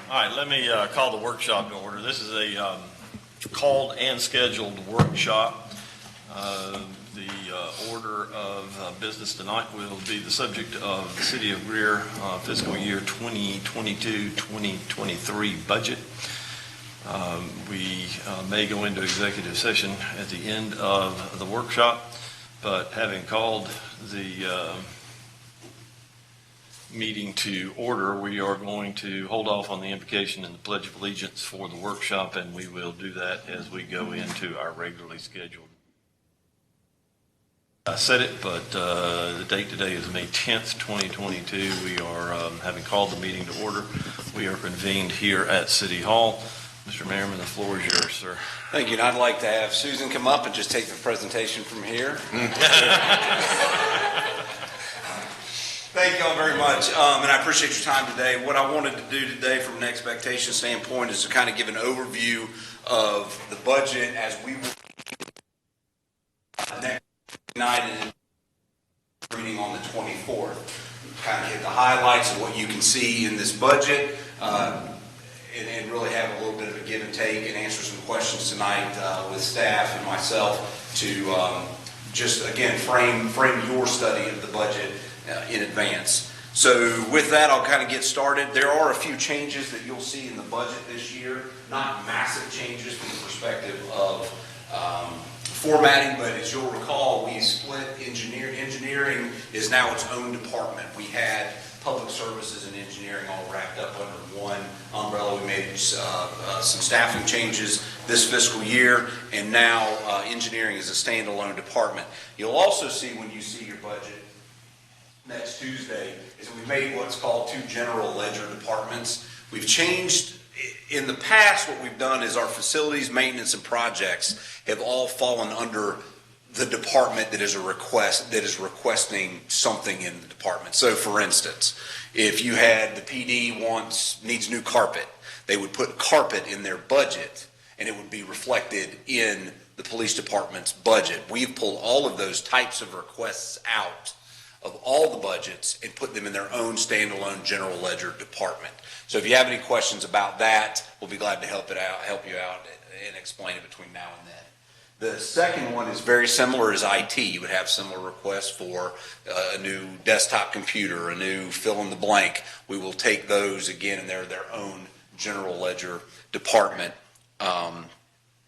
All right, let me call the workshop to order. This is a called and scheduled workshop. The order of business tonight will be the subject of the City of Greer Fiscal Year 2022-2023 budget. We may go into executive session at the end of the workshop, but having called the meeting to order, we are going to hold off on the invocation and the Pledge of Allegiance for the workshop, and we will do that as we go into our regularly scheduled. I said it, but the date today is May 10th, 2022. We are having called the meeting to order. We are convened here at City Hall. Mr. Merriman, the floor is yours, sir. Thank you. And I'd like to have Susan come up and just take the presentation from here. Thank you all very much, and I appreciate your time today. What I wanted to do today from an expectation standpoint is to kind of give an overview of the budget as we will next night and reading on the 24th. Kind of hit the highlights of what you can see in this budget, and really have a little bit of a give and take and answer some questions tonight with staff and myself to just, again, frame your study of the budget in advance. So with that, I'll kind of get started. There are a few changes that you'll see in the budget this year, not massive changes from the perspective of formatting, but as you'll recall, we split engineering. Engineering is now its own department. We had public services and engineering all wrapped up under one umbrella. We made some staffing changes this fiscal year, and now engineering is a standalone department. You'll also see when you see your budget next Tuesday is we made what's called two general ledger departments. We've changed, in the past what we've done is our facilities, maintenance, and projects have all fallen under the department that is requesting something in the department. So for instance, if you had the PD needs new carpet, they would put carpet in their budget and it would be reflected in the police department's budget. We've pulled all of those types of requests out of all the budgets and put them in their own standalone general ledger department. So if you have any questions about that, we'll be glad to help you out and explain it between now and then. The second one is very similar as IT. You would have similar requests for a new desktop computer, a new fill in the blank. We will take those again, and they're their own general ledger department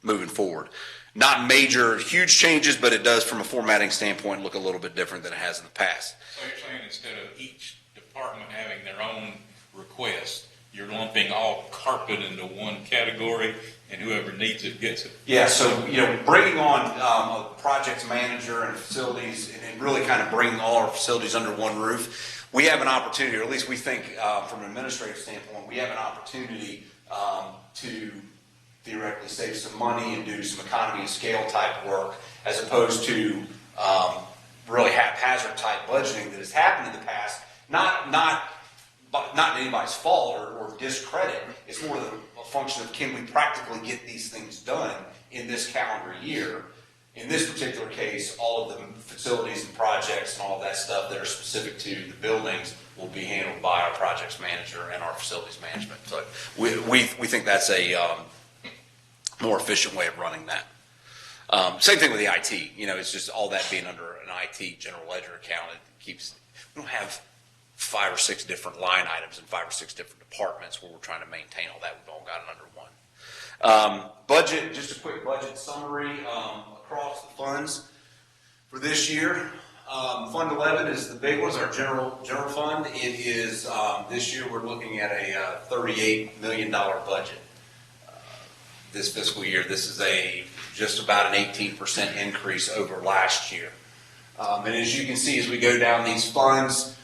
moving forward. Not major, huge changes, but it does, from a formatting standpoint, look a little bit different than it has in the past. So you're saying instead of each department having their own request, you're lumping all carpet into one category, and whoever needs it gets it? Yeah, so, bringing on a projects manager and facilities, and really kind of bringing all our facilities under one roof, we have an opportunity, or at least we think from an administrative standpoint, we have an opportunity to theoretically save some money and do some economy of scale type work, as opposed to really haphazard type budgeting that has happened in the past. Not anybody's fault or discredit. It's more a function of, can we practically get these things done in this calendar year? In this particular case, all of the facilities and projects and all of that stuff that are specific to the buildings will be handled by our projects manager and our facilities management. So we think that's a more efficient way of running that. Same thing with the IT. It's just all that being under an IT general ledger account. We don't have 5 or 6 different line items in 5 or 6 different departments where we're trying to maintain all that. We've all got it under one. Budget, just a quick budget summary across the funds for this year. Fund 11 is the big one, our general fund. It is, this year we're looking at a $38 million budget. This fiscal year, this is just about an 18% increase over last year. And as you can see, as we go down these funds,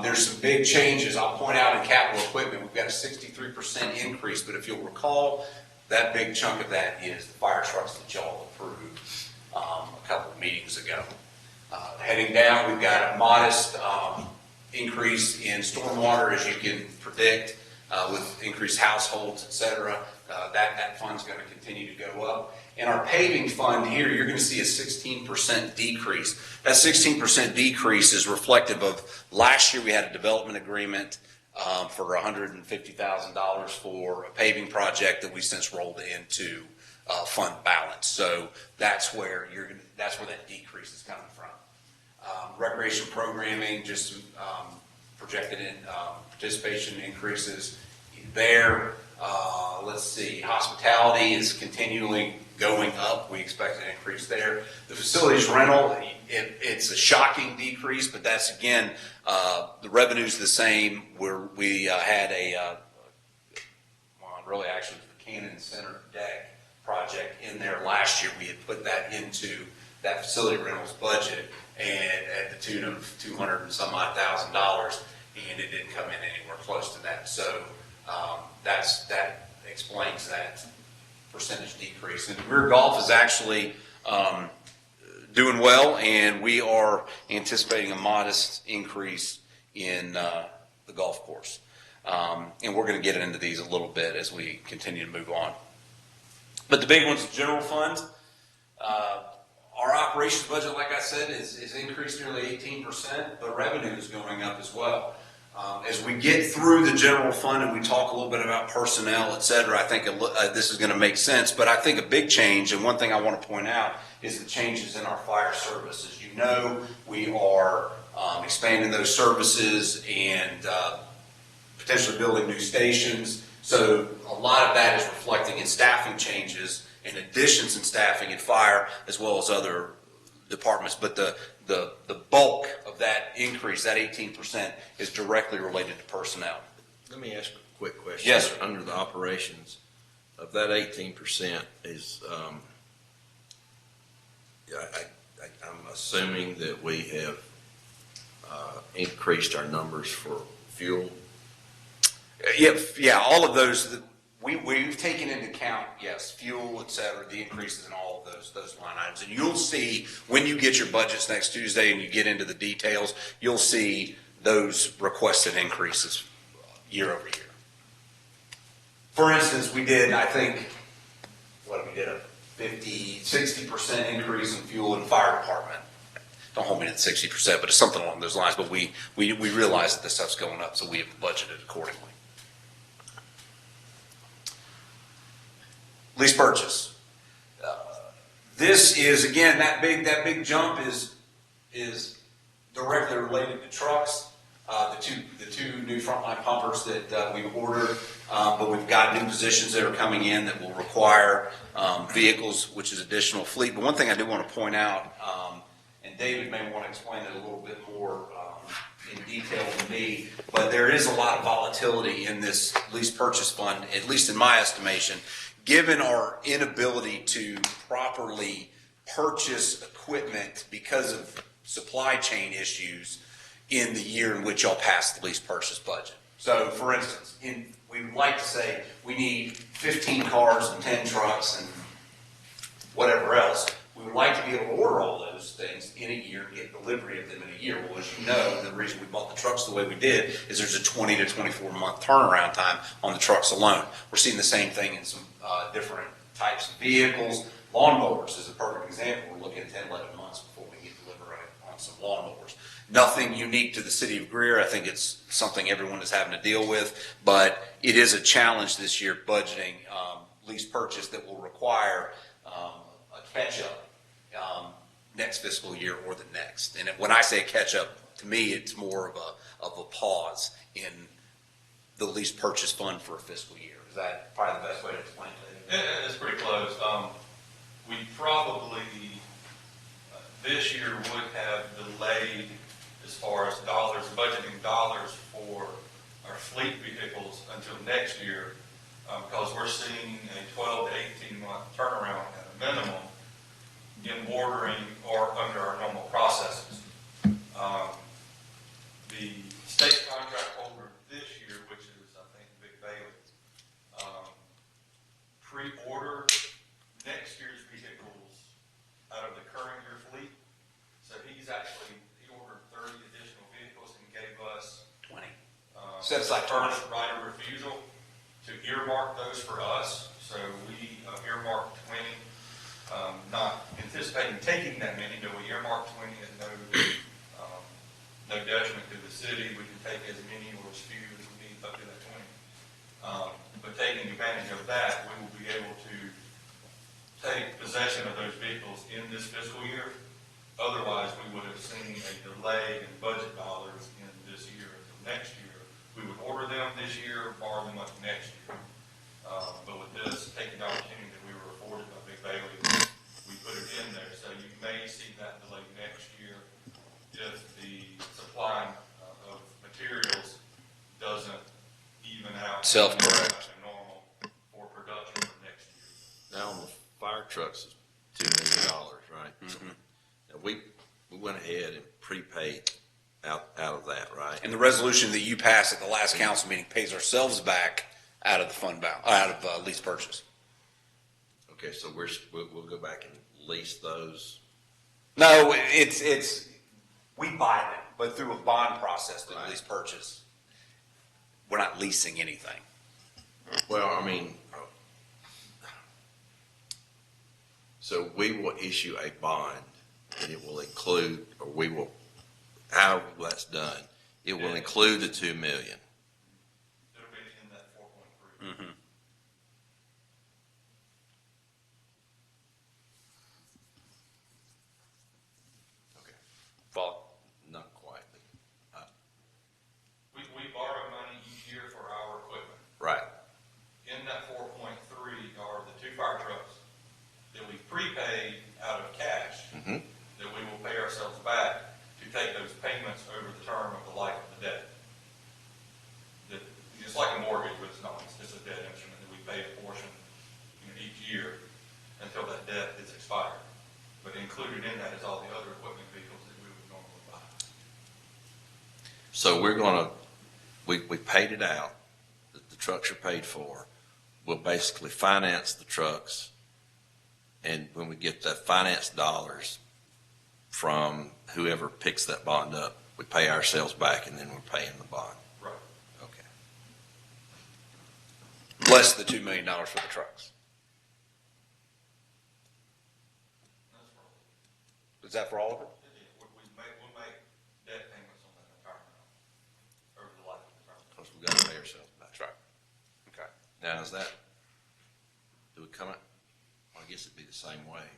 there's some big changes. I'll point out in capital equipment, we've got a 63% increase, but if you'll recall, that big chunk of that is the fire trucks that y'all approved a couple of meetings ago. Heading down, we've got a modest increase in stormwater, as you can predict, with increased households, et cetera. That fund's going to continue to go up. In our paving fund here, you're going to see a 16% decrease. That 16% decrease is reflective of last year we had a development agreement for $150,000 for a paving project that we since rolled into fund balance. So that's where that decrease is coming from. Recreation programming, just projected in participation increases there. Let's see, hospitality is continually going up. We expect an increase there. The facilities rental, it's a shocking decrease, but that's again, the revenue's the same. We had really actually the Cannon Center deck project in there last year. We had put that into that facility rentals budget and at the tune of $200 and some odd thousand, and it didn't come in anywhere close to that. So that explains that percentage decrease. And Greer Golf is actually doing well, and we are anticipating a modest increase in the golf course. And we're going to get into these a little bit as we continue to move on. But the big one's the general fund. Our operations budget, like I said, is increased nearly 18%, but revenue is going up as well. As we get through the general fund and we talk a little bit about personnel, et cetera, I think this is going to make sense. But I think a big change, and one thing I want to point out, is the changes in our fire services. You know, we are expanding those services and potentially building new stations. So a lot of that is reflecting in staffing changes and additions in staffing in fire as well as other departments. But the bulk of that increase, that 18%, is directly related to personnel. Let me ask a quick question. Yes, sir. Under the operations, of that 18% is, I'm assuming that we have increased our numbers for fuel. Yeah, all of those. We've taken into account, yes, fuel, et cetera, the increases in all of those line items. And you'll see when you get your budgets next Tuesday and you get into the details, you'll see those requested increases year over year. For instance, we did, I think, we did a 60% increase in fuel in the fire department. Don't hold me to the 60%, but it's something along those lines. But we realize that this stuff's going up, so we have budgeted accordingly. Lease purchase. This is, again, that big jump is directly related to trucks. The two new frontline pumpers that we've ordered, but we've got new positions that are coming in that will require vehicles, which is additional fleet. But one thing I do want to point out, and David may want to explain it a little bit more in detail than me, but there is a lot of volatility in this lease purchase fund, at least in my estimation, given our inability to properly purchase equipment because of supply chain issues in the year in which y'all passed the lease purchase budget. So, for instance, we would like to say we need 15 cars and 10 trucks and whatever else. We would like to be able to order all those things in a year and get delivery of them in a year. Well, as you know, the reason we bought the trucks the way we did is there's a 20 to 24 month turnaround time on the trucks alone. We're seeing the same thing in some different types of vehicles. Lawnmowers is a perfect example. We're looking at 10, 11 months before we get delivery on some lawnmowers. Nothing unique to the city of Greer. I think it's something everyone is having to deal with, but it is a challenge this year budgeting lease purchase that will require a catch-up next fiscal year or the next. And when I say catch-up, to me, it's more of a pause in the lease purchase fund for a fiscal year. Is that probably the best way to explain it? It's pretty close. We probably this year would have delayed as far as budgeting dollars for our fleet vehicles until next year because we're seeing a 12 to 18 month turnaround at a minimum in ordering or under our normal processes. The state contract holder this year, which is I think Big Bailey, pre-order next year's vehicles out of the current year fleet. So he ordered 30 additional vehicles and gave us 20. Set aside 20. First right of refusal to earmark those for us. So we earmarked 20, not anticipating taking that many, but we earmarked 20 and no no detriment to the city. We can take as many or as few as we need, up to that 20. But taking advantage of that, we will be able to take possession of those vehicles in this fiscal year. Otherwise, we would have seen a delay in budget dollars in this year until next year. We would order them this year, borrow them up next year. But with this, taking the opportunity that we were afforded by Big Bailey, we put it in there. So you may see that delay next year if the supply of materials doesn't even out. Self-correct. Normal for production for next year. Now, on the fire trucks is $2 million, right? So, now we went ahead and prepaid out of that, right? And the resolution that you passed at the last council meeting pays ourselves back out of the fund balance, out of lease purchase. Okay, so we'll go back and lease those. No, it's we buy them, but through a bond process, the Right. lease purchase. We're not leasing anything. Well, I mean, so we will issue a bond, and it will include, or we will, however that's done, it will include the $2 million. It'll be in that 4.3. Okay. Follow? Not quite. We borrow money each year for our equipment. Right. In that 4.3 are the 2 fire trucks that we prepaid out of cash Mhm. that we will pay ourselves back to take those payments over the term of the life of the debt. It's like a mortgage, but it's not. It's just a debt instrument that we pay a portion each year until that debt is expired. But included in that is all the other equipment vehicles that we would normally buy. So we paid it out, the trucks are paid for. We'll basically finance the trucks, and when we get the finance dollars from whoever picks that bond up, we pay ourselves back, and then we're paying the bond. Right. Okay. Less the $2 million for the trucks. That's for all. Is that for all of it? We'll make debt payments on that entire amount over the life of the term. Because we got to pay ourselves back. That's right. Okay. Now, is that, do we come out, well, I guess it'd be the same way.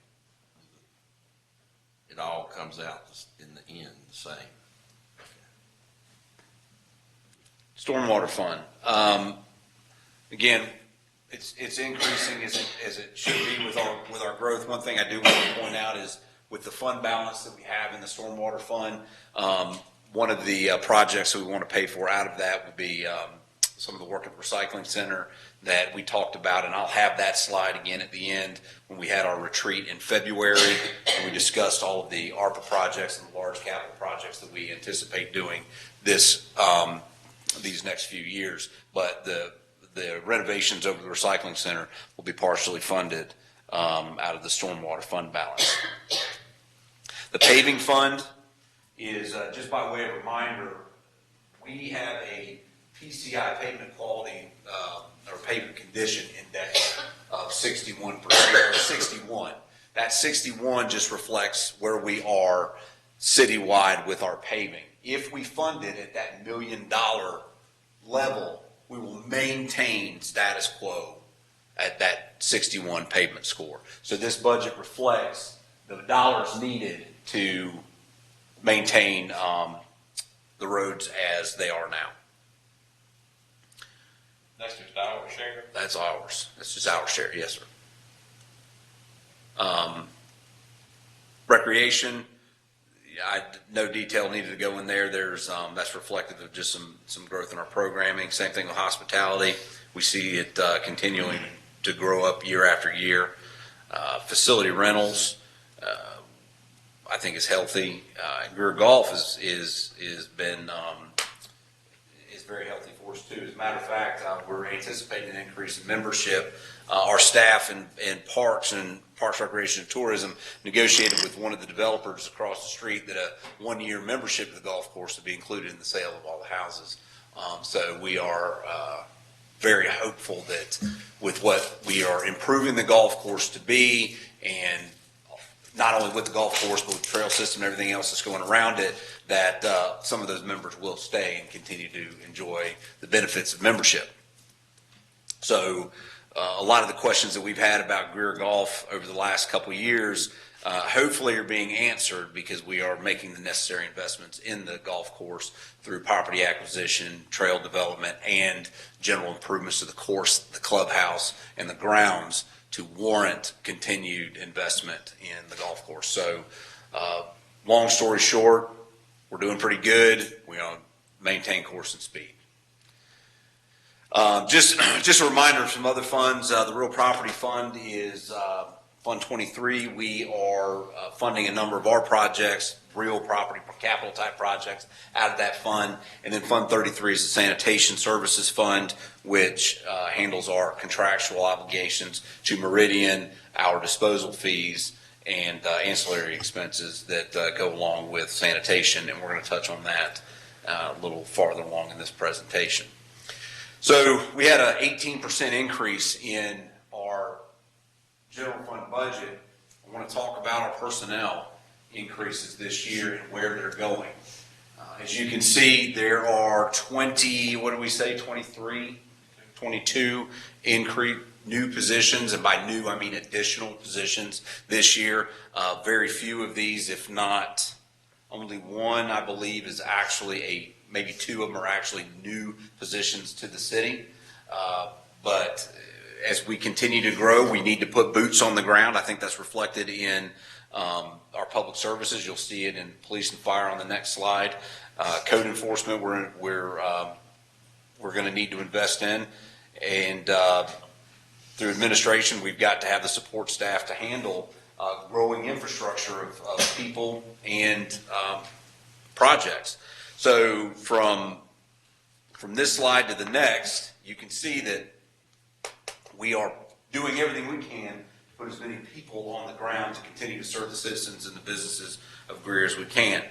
It all comes out in the end the same. Stormwater fund. Again, it's increasing as it should be with our growth. One thing I do want to point out is with the fund balance that we have in the stormwater fund, one of the projects that we want to pay for out of that would be some of the work at the recycling center that we talked about, and I'll have that slide again at the end when we had our retreat in February, and we discussed all of the ARPA projects and the large capital projects that we anticipate doing these next few years. But the renovations over the recycling center will be partially funded out of the stormwater fund balance. The paving fund is, just by way of reminder, we have a PCI pavement quality or pavement condition index of 61%, or 61. That 61 just reflects where we are citywide with our paving. If we fund it at that $1 million level, we will maintain status quo at that 61 pavement score. So this budget reflects the dollars needed to maintain the roads as they are now. That's just our share. That's ours. That's just our share. Yes, sir. Recreation, no detail needed to go in there. There's that's reflective of just some growth in our programming. Same thing with hospitality. We see it continuing to grow up year after year. Facility rentals, I think, is healthy. Greer Golf is very healthy for us too. As a matter of fact, we're anticipating an increase in membership. Our staff in Parks Recreation and Tourism negotiated with one of the developers across the street that a 1-year membership to the golf course would be included in the sale of all the houses. So we are very hopeful that with what we are improving the golf course to be, and not only with the golf course, but with the trail system and everything else that's going around it, that some of those members will stay and continue to enjoy the benefits of membership. So a lot of the questions that we've had about Greer Golf over the last couple of years hopefully are being answered, because we are making the necessary investments in the golf course through property acquisition, trail development, and general improvements to the course, the clubhouse, and the grounds to warrant continued investment in the golf course. So long story short, we're doing pretty good. We maintain course and speed. Just a reminder of some other funds. The Real Property Fund is Fund 23. We are funding a number of our projects, real property capital type projects, out of that fund. And then Fund 33 is the Sanitation Services Fund, which handles our contractual obligations to Meridian, our disposal fees, and ancillary expenses that go along with sanitation. And we're going to touch on that a little farther along in this presentation. So we had an 18% increase in our general fund budget. I want to talk about our personnel increases this year and where they're going. As you can see, there are 22 new positions, and by new I mean additional positions this year. Very few of these, if not only one, I believe, is actually maybe two of them are actually new positions to the city. But as we continue to grow, we need to put boots on the ground. I think that's reflected in our public services. You'll see it in police and fire on the next slide. Code enforcement, we're going to need to invest in, and through administration, we've got to have the support staff to handle growing infrastructure of people and projects. So from this slide to the next, you can see that we are doing everything we can to put as many people on the ground to continue to serve the citizens and the businesses of Greer as we can.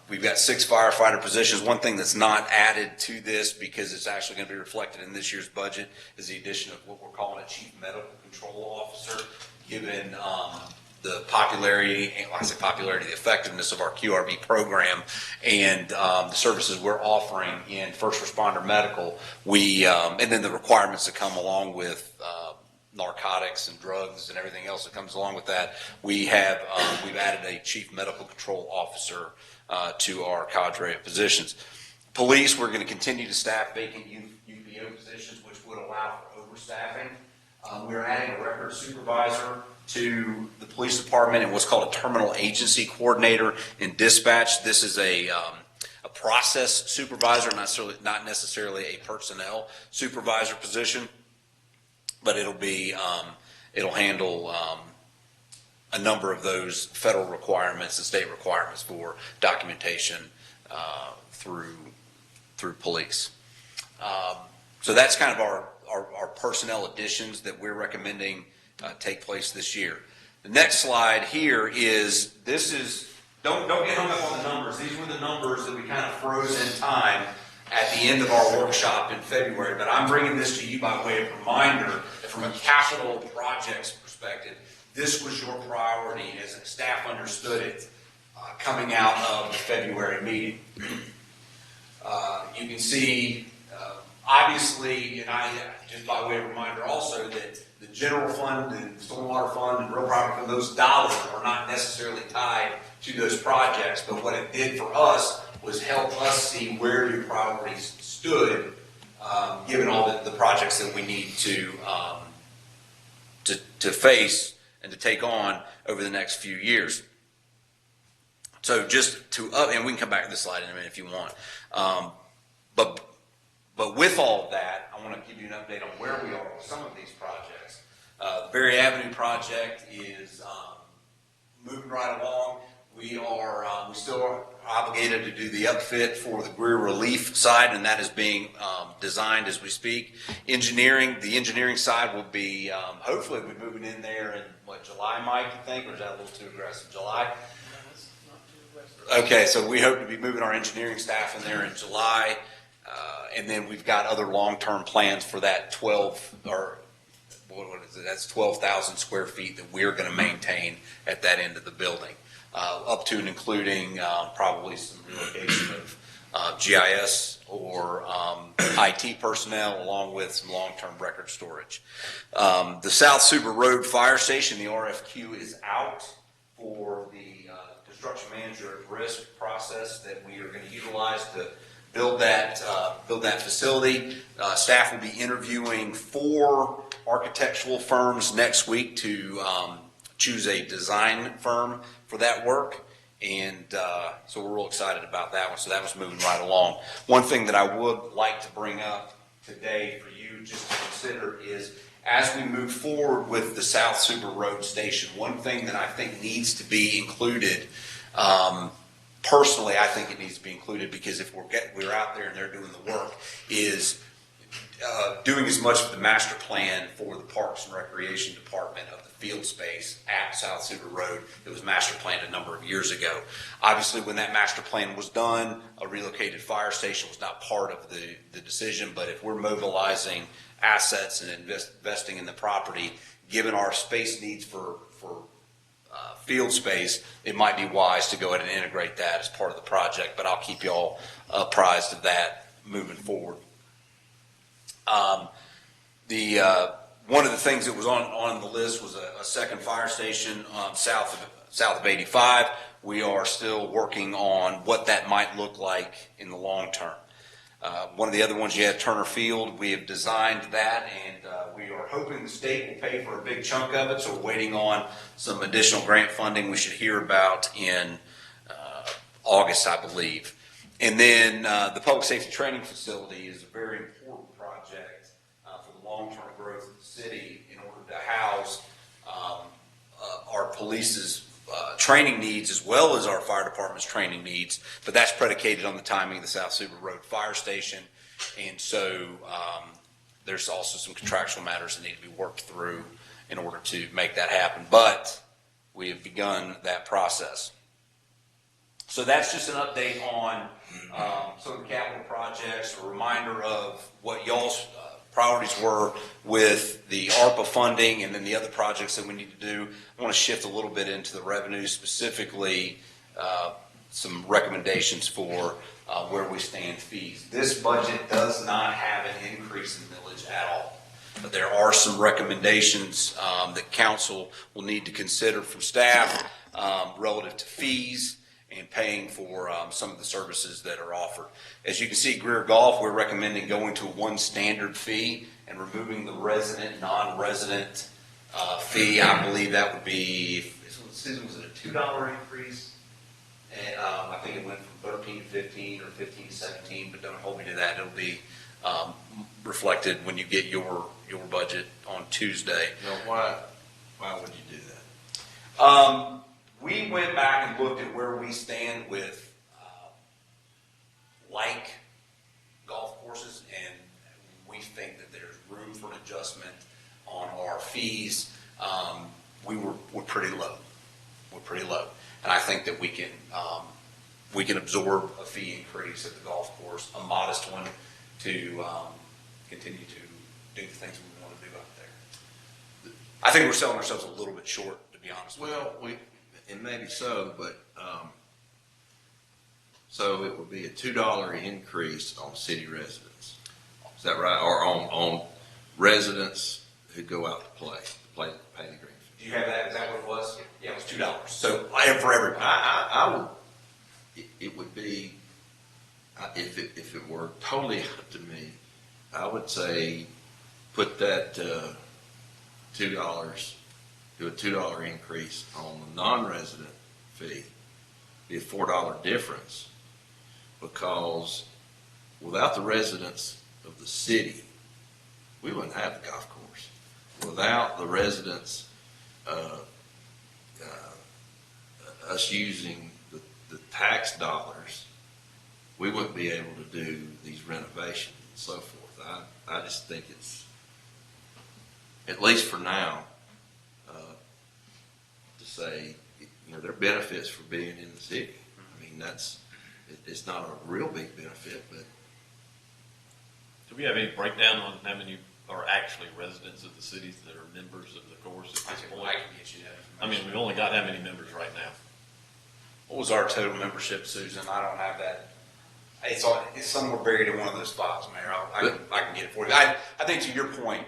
We've got 6 firefighter positions. One thing that's not added to this, because it's actually going to be reflected in this year's budget, is the addition of what we're calling a chief medical control officer, given the popularity, and when I say popularity, the effectiveness of our QRB program and the services we're offering in first responder medical. And then the requirements that come along with narcotics and drugs and everything else that comes along with that. We've added a chief medical control officer to our cadre of positions. Police, we're going to continue to staff vacant UPO positions, which would allow for overstaffing. We're adding a record supervisor to the police department and what's called a terminal agency coordinator in dispatch. This is a process supervisor, not necessarily a personnel supervisor position, but it'll handle a number of those federal requirements and state requirements for documentation through police. So that's kind of our personnel additions that we're recommending take place this year. The next slide here don't get hung up on the numbers. These were the numbers that we kind of froze in time at the end of our workshop in February, but I'm bringing this to you by way of reminder that from a capital projects perspective, this was your priority as the staff understood it coming out of the February meeting. You can see, obviously, and I just by way of reminder also, that the general fund and stormwater fund and real property fund, those dollars are not necessarily tied to those projects, but what it did for us was help us see where your priorities stood, given all the projects that we need to face and to take on over the next few years. So and we can come back to this slide in a minute if you want. But with all of that, I want to give you an update on where we are with some of these projects. The Berry Avenue project is moving right along. We still are obligated to do the upfit for the Greer relief side, and that is being designed as we speak. The engineering side will be, hopefully we'll be moving in there in, July, Mike, you think, or is that a little too aggressive? July? Okay, so we hope to be moving our engineering staff in there in July, and then we've got other long-term plans for that 12,000 square feet that we're going to maintain at that end of the building. up to and including probably some relocation of GIS or IT personnel, along with some long-term record storage. The South Suber Road Fire Station, the RFQ is out for the construction manager at risk process that we are going to utilize to build that facility. Staff will be interviewing 4 architectural firms next week to choose a design firm for that work. And so we're real excited about that one. So that was moving right along. One thing that I would like to bring up today for you just to consider is, as we move forward with the South Suber Road Station, one thing that I think needs to be included, personally, I think it needs to be included, because if we're out there and they're doing the work, is doing as much of the master plan for the Parks and Recreation Department of the field space at South Suber Road. It was master planned a number of years ago. Obviously, when that master plan was done, a relocated fire station was not part of the decision, but if we're mobilizing assets and investing in the property, given our space needs for field space, it might be wise to go ahead and integrate that as part of the project, but I'll keep y'all apprised of that moving forward. One of the things that was on the list was a second fire station south of 85. We are still working on what that might look like in the long term. One of the other ones you had, Turner Field. We have designed that, and we are hoping the state will pay for a big chunk of it, so we're waiting on some additional grant funding we should hear about in August, I believe. And then the Public Safety Training Facility is a very important project for the long-term growth of the city in order to house our police's training needs as well as our fire department's training needs, but that's predicated on the timing of the South Suber Road Fire Station, and so there's also some contractual matters that need to be worked through in order to make that happen, but we have begun that process. So that's just an update on some of the capital projects, a reminder of what y'all's priorities were with the ARPA funding, and then the other projects that we need to do. I want to shift a little bit into the revenue, specifically some recommendations for where we stand fees. This budget does not have an increase in millage at all, but there are some recommendations that council will need to consider from staff relative to fees and paying for some of the services that are offered. As you can see, Greer Golf, we're recommending going to one standard fee and removing the resident, non-resident fee. I believe that would be, Susan, was it a $2 increase? And I think it went from 13 to 15 or 15 to 17, but don't hold me to that. It'll be reflected when you get your budget on Tuesday. Now, why would you do that? We went back and looked at where we stand with like golf courses, and we think that there's room for an adjustment on our fees. We're pretty low. We're pretty low, and I think that we can absorb a fee increase at the golf course, a modest one, to continue to do the things we want to do out there. I think we're selling ourselves a little bit short, to be honest with you. And maybe so, but so it would be a $2 increase on city residents. Is that right? Or on residents who go out to pay the green fee. Do you have that? Is that what it was? Yeah, it was $2. So I am for everybody. I would. It would be if it were totally up to me. I would say put that $2. Do a $2 increase on the non-resident fee, be a $4 difference, because without the residents of the city, we wouldn't have the golf course. Without the residents, us using the tax dollars, we wouldn't be able to do these renovations and so forth. I just think it's, at least for now, say, there are benefits for being in the city. I mean, it's not a real big benefit, but. Do we have any breakdown on how many are actually residents of the cities that are members of the course at this point? I can get you that information. I mean, we've only got how many members right now? What was our total membership, Susan? I don't have that. It's somewhere buried in one of those files, Mayor. I can get it for you. I think to your point,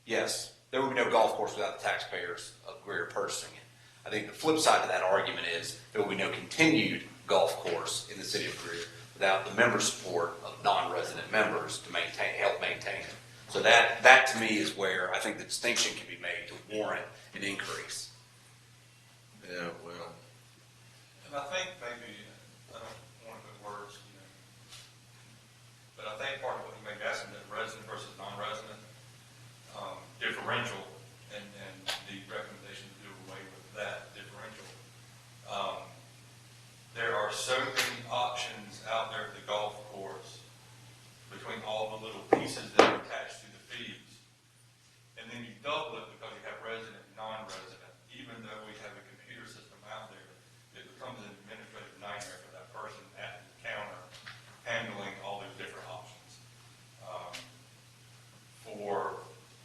yes, there would be no golf course without the taxpayers of Greer purchasing it. I think the flip side of that argument is there will be no continued golf course in the city of Greer without the member support of non-resident members to help maintain it. So that to me is where I think the distinction can be made to warrant an increase. Yeah, well, And I think maybe, I don't want to put words, but I think part of what you may be asking, that resident versus non-resident differential, and the recommendation to do away with that differential. There are so many options out there at the golf course between all the little pieces that are attached to the fees. And then you double it because you have resident and non-resident. Even though we have a computer system out there, it becomes an administrative nightmare for that person at the counter handling all those different options. For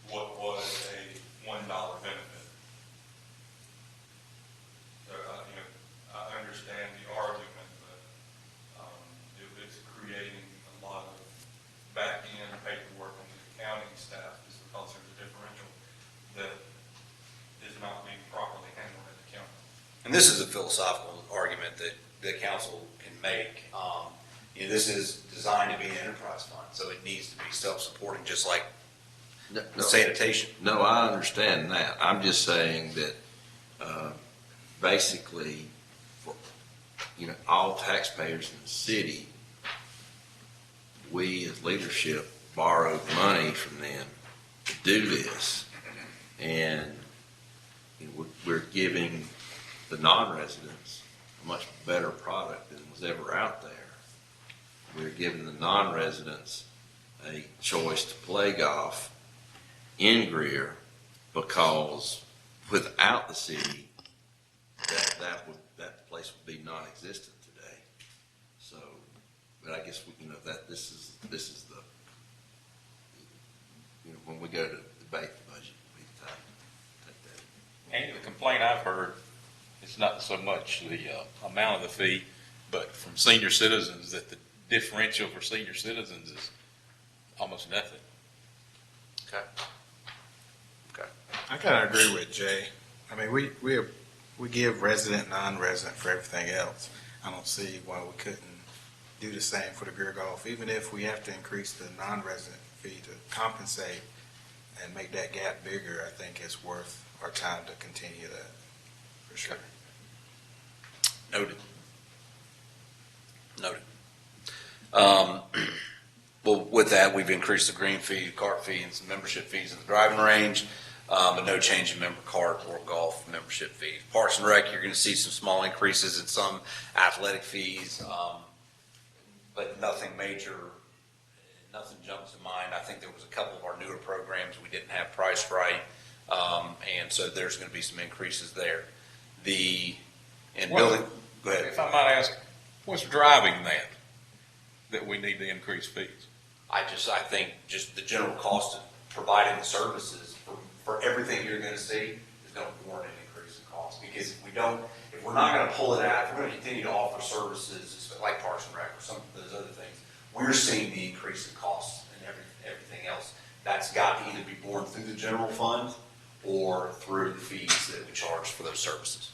what was a $1 benefit. So, I understand the argument, but it's creating a lot of back-end paperwork on the accounting staff just because there's a differential that is not being properly handled at the county. And this is a philosophical argument that the council can make. This is designed to be an enterprise fund, so it needs to be self-supporting, just like sanitation. no, I understand that. I'm just saying that basically, for, all taxpayers in the city, we as leadership borrowed money from them to do this, and we're giving the non-residents a much better product than was ever out there. We're giving the non-residents a choice to play golf in Greer, because without the city, that place would be non-existent today. So, but I guess that this is the when we go to debate the budget, we time to take that. And the complaint I've heard is not so much the amount of the fee, but from senior citizens, that the differential for senior citizens is almost nothing. Okay. I kind of agree with Jay. I mean, we give resident, non-resident for everything else. I don't see why we couldn't do the same for the Greer Golf, even if we have to increase the non-resident fee to compensate and make that gap bigger. I think it's worth our time to continue that, for sure. Noted. Well, with that, we've increased the green fee, cart fee, and some membership fees in the driving range, but no change in member cart or golf membership fees. Parks and Rec, you're going to see some small increases in some athletic fees, but nothing major. Nothing jumps to mind. I think there was a couple of our newer programs we didn't have priced right, and so there's going to be some increases there. Building. Go ahead. If I might ask, what's driving that we need to increase fees? I think just the general cost of providing the services for everything you're going to see is going to warrant an increase in cost. Because if we're not going to pull it out, if we're going to continue to offer services like Parks and Rec or some of those other things, we're seeing the increase in costs and everything else. That's got to either be borne through the general fund or through the fees that we charge for those services.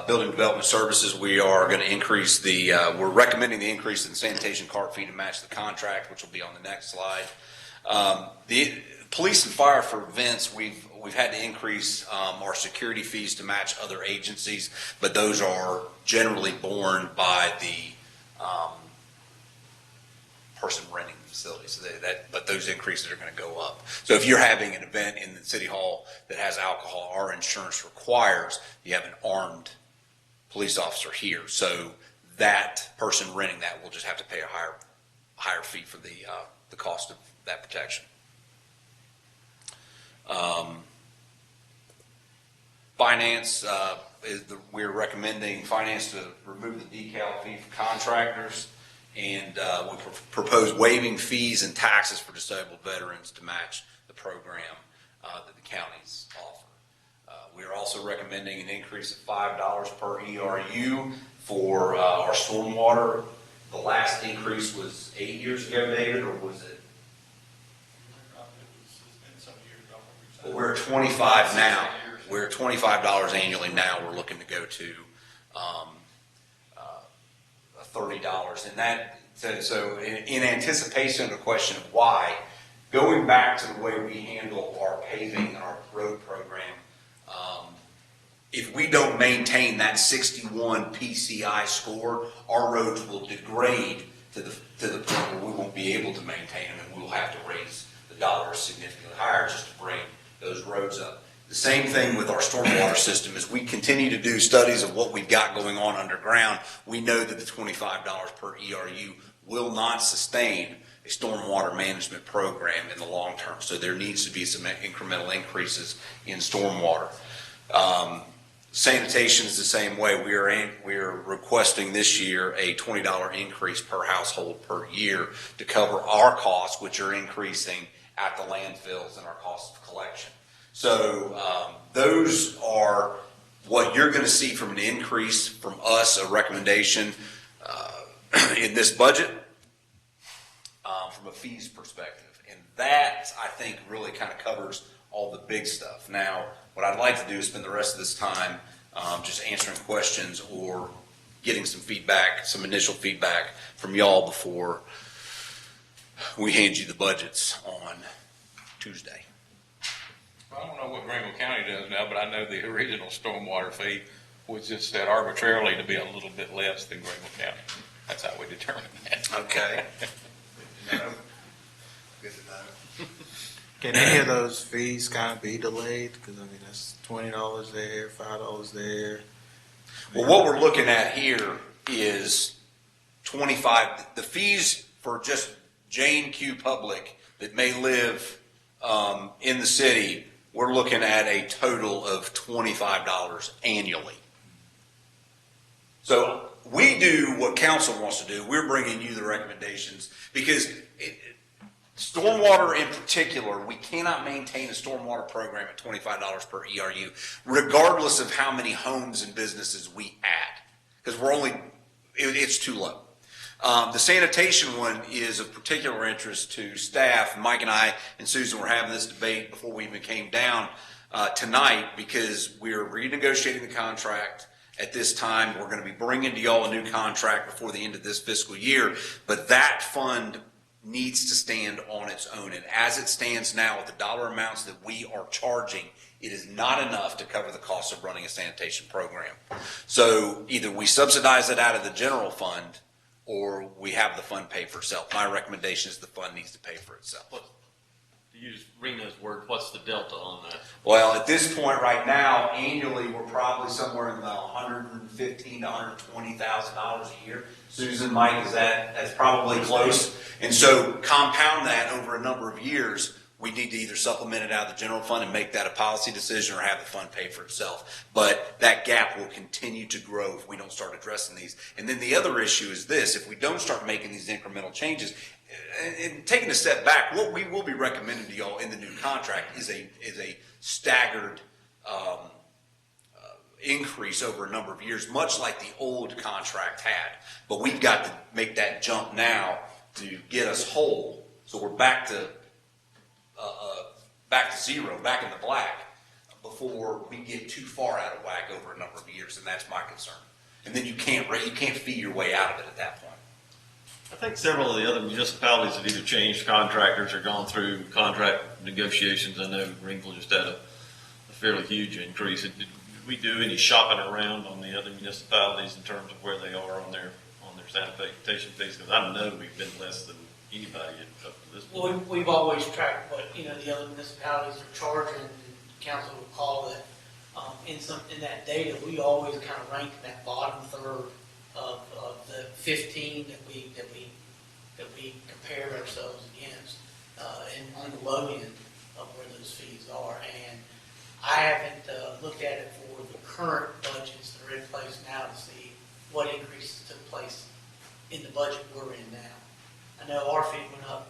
Building Development Services, we are going to increase we're recommending the increase in the sanitation cart fee to match the contract, which will be on the next slide. The police and fire for events, we've had to increase our security fees to match other agencies, but those are generally borne by the person renting the facility. So but those increases are going to go up. So if you're having an event in the city hall that has alcohol, our insurance requires you have an armed police officer here. So that person renting that will just have to pay a higher fee for the cost of that protection. Finance, we're recommending finance to remove the decal fee for contractors, and we propose waiving fees and taxes for disabled veterans to match the program that the counties offer. We are also recommending an increase of $5 per ERU for our stormwater. The last increase was 8 years ago, David, or was it? It's been some years ago. Well, we're at 25 now. We're at $25 annually now. We're looking to go to $30, and that so in anticipation of the question of why, going back to the way we handle our paving and our road program, if we don't maintain that 61 PCI score, our roads will degrade to the point where we won't be able to maintain them, and we will have to raise the dollars significantly higher just to bring those roads up. The same thing with our stormwater system. As we continue to do studies of what we've got going on underground, we know that the $25 per ERU will not sustain a stormwater management program in the long term. So there needs to be some incremental increases in stormwater. Sanitation is the same way. We are requesting this year a $20 increase per household per year to cover our costs, which are increasing at the landfills and our cost of collection. So those are what you're going to see from an increase from us, a recommendation in this budget from a fees perspective. And that, I think, really kind of covers all the big stuff. Now, what I'd like to do is spend the rest of this time just answering questions or getting some feedback, some initial feedback from y'all before we hand you the budgets on Tuesday. I don't know what Greenville County does now, but I know the original stormwater fee was just set arbitrarily to be a little bit less than Greenville County. That's how we determined that. Okay. Good to know. Can any of those fees kind of be delayed? Because, I mean, that's $20 there, $5 there. Well, what we're looking at here is 25, the fees for just J&Q Public that may live in the city, we're looking at a total of $25 annually. So we do what council wants to do. We're bringing you the recommendations because stormwater in particular, we cannot maintain a stormwater program at $25 per ERU, regardless of how many homes and businesses we add, because it's too low. The sanitation one is of particular interest to staff. Mike and I and Susan were having this debate before we even came down tonight because we're renegotiating the contract. At this time, we're going to be bringing to y'all a new contract before the end of this fiscal year, but that fund needs to stand on its own. And as it stands now with the dollar amounts that we are charging, it is not enough to cover the cost of running a sanitation program. So either we subsidize it out of the general fund or we have the fund pay for itself. My recommendation is the fund needs to pay for itself. To use Reno's word, what's the delta on that? Well, at this point right now, annually, we're probably somewhere in the $115,000 to $120,000 a year. Susan, Mike, that's probably close. And so compound that over a number of years, we need to either supplement it out of the general fund and make that a policy decision or have the fund pay for itself. But that gap will continue to grow if we don't start addressing these. And then the other issue is this: if we don't start making these incremental changes, and taking a step back, what we will be recommending to y'all in the new contract is a staggered increase over a number of years, much like the old contract had. But we've got to make that jump now to get us whole, so we're back to zero, back in the black, before we get too far out of whack over a number of years, and that's my concern. And then you can't fee your way out of it at that point. I think several of the other municipalities have either changed contractors or gone through contract negotiations. I know Greenville just had a fairly huge increase. Did we do any shopping around on the other municipalities in terms of where they are on their sanitation fees? Because I know we've been less than anybody up to this point. Well, we've always tracked what, the other municipalities are charging, and council will call that, in that data, we always kind of rank in that bottom third of the 15 that we compare ourselves against, and on the low end of where those fees are. And I haven't looked at it for the current budgets that are in place now to see what increases took place in the budget we're in now. I know our fee went up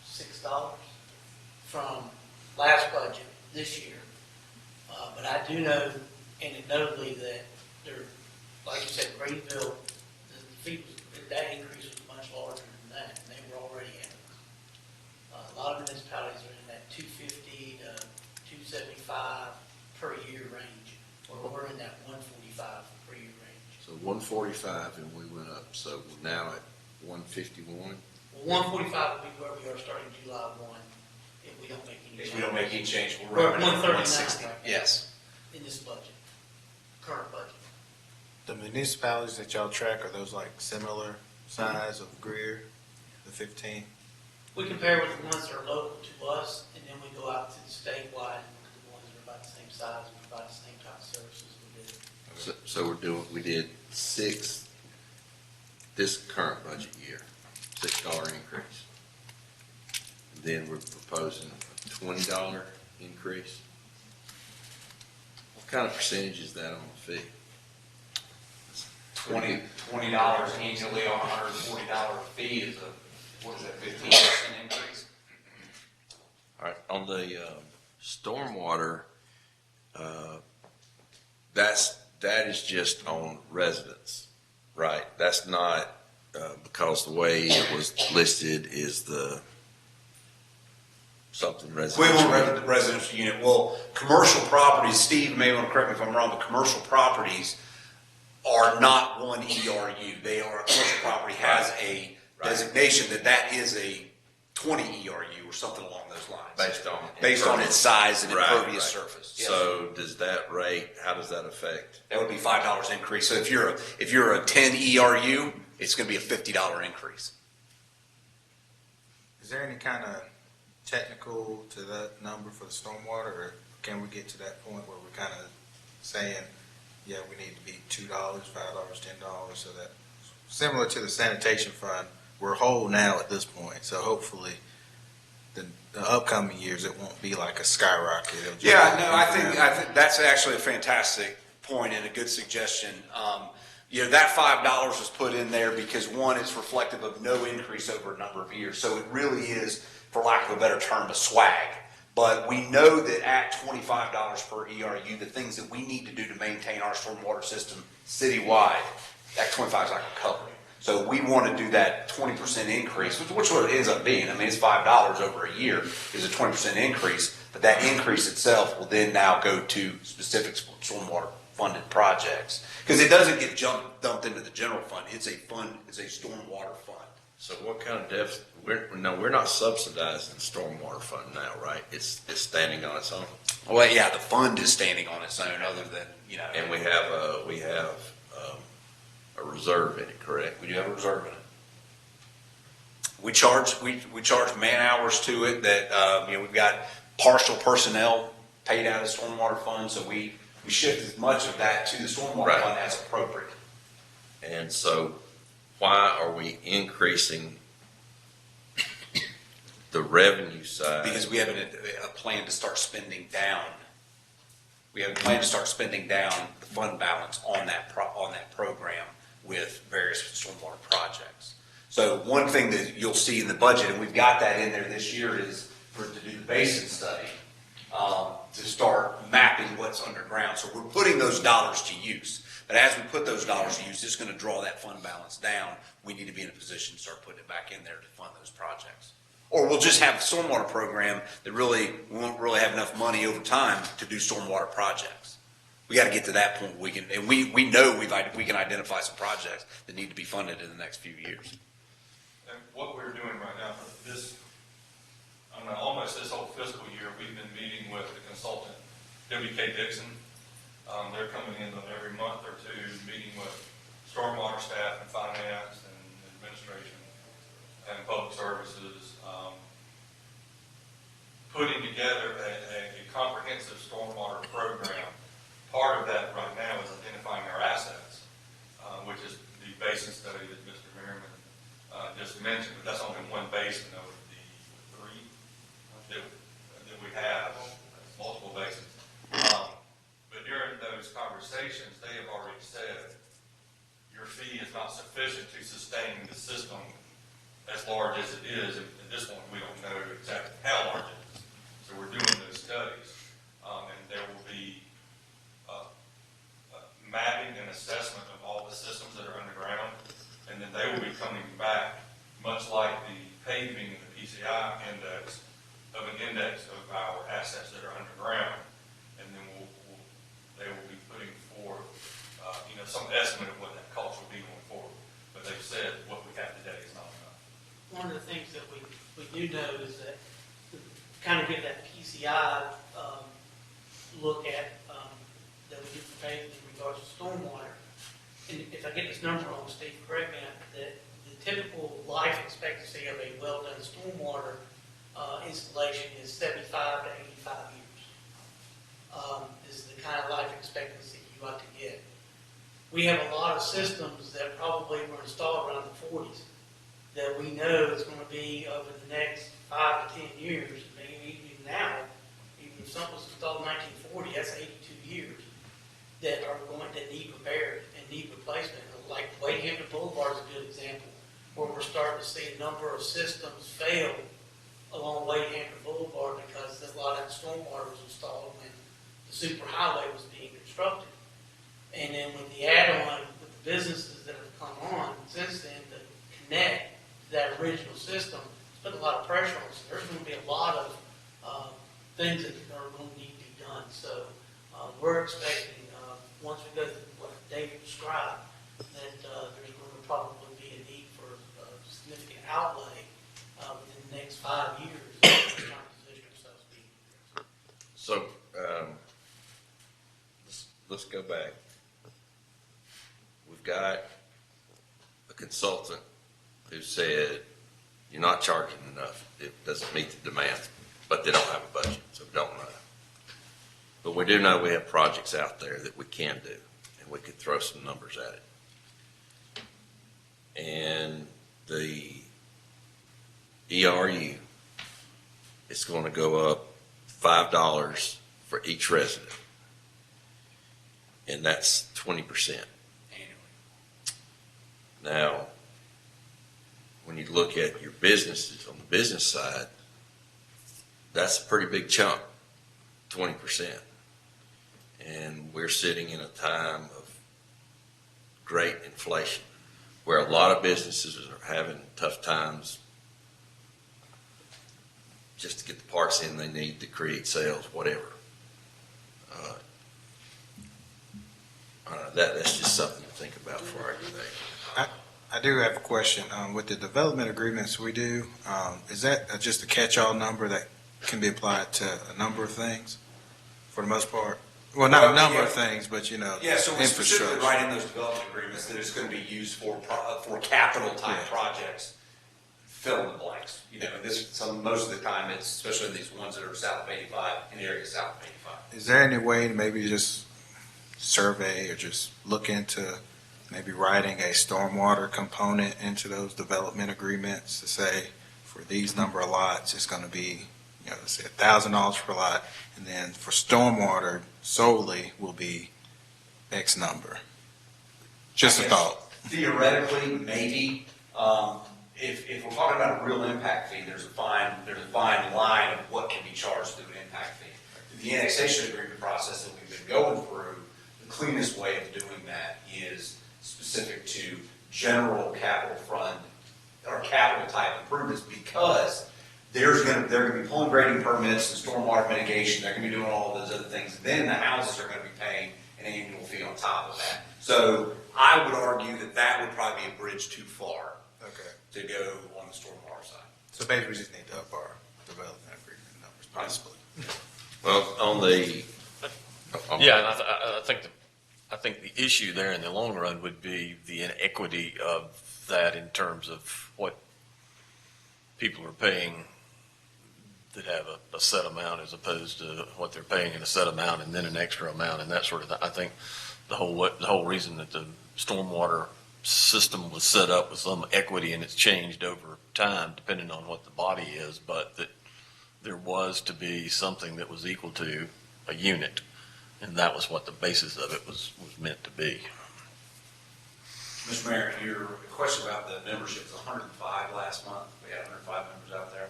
$6 from last budget this year, But I do know anecdotally that there, like you said, Greenville, the fee was, that increase was much larger than that, and they were already at it. A lot of municipalities are in that 250 to 275 per year range, or we're in that 145 per year range. So 145 and we went up, so we're now at 151. Well, 145 would be where we are starting July 1, if we don't make any changes. If we don't make any change, we're We're at running at 139 160. right now. Yes. In this budget, current budget. The municipalities that y'all track, are those like similar size of Greer, the 15? We compare with the ones that are local to us, and then we go out to the statewide and look at the ones that are about the same size and provide the same type of services we do. So we did 6 this current budget year, $6 increase. Then we're proposing a $20 increase. What kind of percentage is that on the fee? $20 annually on a $140 fee is a, what is that, 15% increase? All right, on the stormwater, that is just on residents, right? That's not, because the way it was listed is the something We residential. want the residential unit. Well, commercial properties, Steve may want to correct me if I'm wrong, but commercial properties are not one ERU. They are, a commercial property has a designation that is a 20 ERU or something along those lines. Based on its size and impervious surface. Yes. So does that rate, how does that affect? That would be $5 increase. So if you're a 10 ERU, it's going to be a $50 increase. Is there any kind of technical to that number for the stormwater, or can we get to that point where we're kind of saying, yeah, we need to be $2, $5, $10, so that, similar to the sanitation fund, we're whole now at this point, so hopefully the upcoming years, it won't be like a skyrocket. It'll just I think that's actually a fantastic point and a good suggestion. That $5 was put in there because, one, it's reflective of no increase over a number of years. So it really is, for lack of a better term, a swag. But we know that at $25 per ERU, the things that we need to do to maintain our stormwater system citywide, that 25 is not going to cover it. So we want to do that 20% increase, which what it ends up being. I mean, it's $5 over a year is a 20% increase, but that increase itself will then now go to specific stormwater funded projects. Because it doesn't get dumped into the general fund. It's a stormwater fund. So what kind of deficit, we're not subsidizing the stormwater fund now, right? It's standing on its own. Well, yeah, the fund is standing on its own other than, And we have a reserve in it, correct? we do have a reserve in it. We charge man hours to it that, we've got partial personnel paid out of the stormwater fund, so we shift as much of that to the stormwater fund as appropriate. And so why are we increasing the revenue side? Because we have a plan to start spending down. We have a plan to start spending down the fund balance on that program with various stormwater projects. So one thing that you'll see in the budget, and we've got that in there this year, is to do the basin study, to start mapping what's underground. So we're putting those dollars to use. But as we put those dollars to use, it's going to draw that fund balance down. We need to be in a position to start putting it back in there to fund those projects. Or we'll just have a stormwater program that we won't really have enough money over time to do stormwater projects. We got to get to that point where we know we can identify some projects that need to be funded in the next few years. And what we're doing right now for this, almost this whole fiscal year, we've been meeting with the consultant, WK Dixon. They're coming in every month or two, meeting with stormwater staff and finance and administration and public services, putting together a comprehensive stormwater program. Part of that right now is identifying our assets, which is the basin study that Mr. Merriman just mentioned, but that's only one basin of the three that we have, multiple basins. But during those conversations, they have already said your fee is not sufficient to sustain the system as large as it is. At this point, we don't know exactly how large it is. So we're doing those studies, and there will be mapping and assessment of all the systems that are underground, and then they will be coming back, much like the paving and the PCI index, of an index of our assets that are underground, and then they will be putting forth, some estimate of what that cost will be going forward. But they've said what we have today is not enough. One of the things that we do know is that to kind of get that PCI look at that we do for paving in regards to stormwater. And if I get this number wrong, Steve, correct me, that the typical life expectancy of a well-done stormwater installation is 75 to 85 years. Is the kind of life expectancy you like to get. We have a lot of systems that probably were installed around the 40s that we know is going to be over the next 5 to 10 years, maybe even now, even if something was installed in 1940, that's 82 years, that are going to need repaired and need replacement. Like Wade Hampton Boulevard is a good example, where we're starting to see a number of systems fail along Wade Hampton Boulevard because a lot of that stormwater was installed when the superhighway was being constructed. And then with the add-on, with the businesses that have come on since then to connect to that original system, it's put a lot of pressure on us. There's going to be a lot of things that are going to need to be done. So we're expecting, once we go through what David described, that there's going to probably be a need for a significant outlay within the next 5 years. We're trying to position ourselves to be. So, let's go back. We've got a consultant who said, you're not charging enough. It doesn't meet the demands, but they don't have a budget, so we don't know. But we do know we have projects out there that we can do, and we could throw some numbers at it. And the ERU is going to go up $5 for each resident. And that's 20%. Now, when you look at your businesses, on the business side, that's a pretty big chunk, 20%. And we're sitting in a time of great inflation, where a lot of businesses are having tough times just to get the parts in they need to create sales, whatever. That's just something to think about for our day. I do have a question. With the development agreements we do, is that just a catch-all number that can be applied to a number of things for the most part? Well, not a number of things, but Yeah, so we specifically infrastructure. write in those development agreements that it's going to be used for capital type projects. Fill in the blanks. Most of the time, it's especially these ones that are south of 85, in the area south of 85. Is there any way to maybe just survey or just look into maybe writing a stormwater component into those development agreements to say, for these number of lots, it's going to be, let's say $1,000 per lot, and then for stormwater solely will be X number? Just a thought. Theoretically, maybe. If we're talking about a real impact fee, there's a fine line of what can be charged through an impact fee. The annexation agreement process that we've been going through, the cleanest way of doing that is specific to general capital fund or capital type improvements, because they're going to be pulling grading permits and stormwater mitigation. They're going to be doing all of those other things. Then the houses are going to be paying an annual fee on top of that. So I would argue that would probably be a bridge too far. Okay. To go on the stormwater side. So basically, we just need to up our development agreement numbers, possibly. Well, on the Yeah, and I think the issue there in the long run would be the inequity of that in terms of what people are paying that have a set amount as opposed to what they're paying in a set amount and then an extra amount and that sort of thing. I think the whole reason that the stormwater system was set up with some equity and it's changed over time depending on what the body is, but that there was to be something that was equal to a unit, and that was what the basis of it was meant to be. Mr. Mayor, your question about the membership was 105 last month. We had 105 members out there.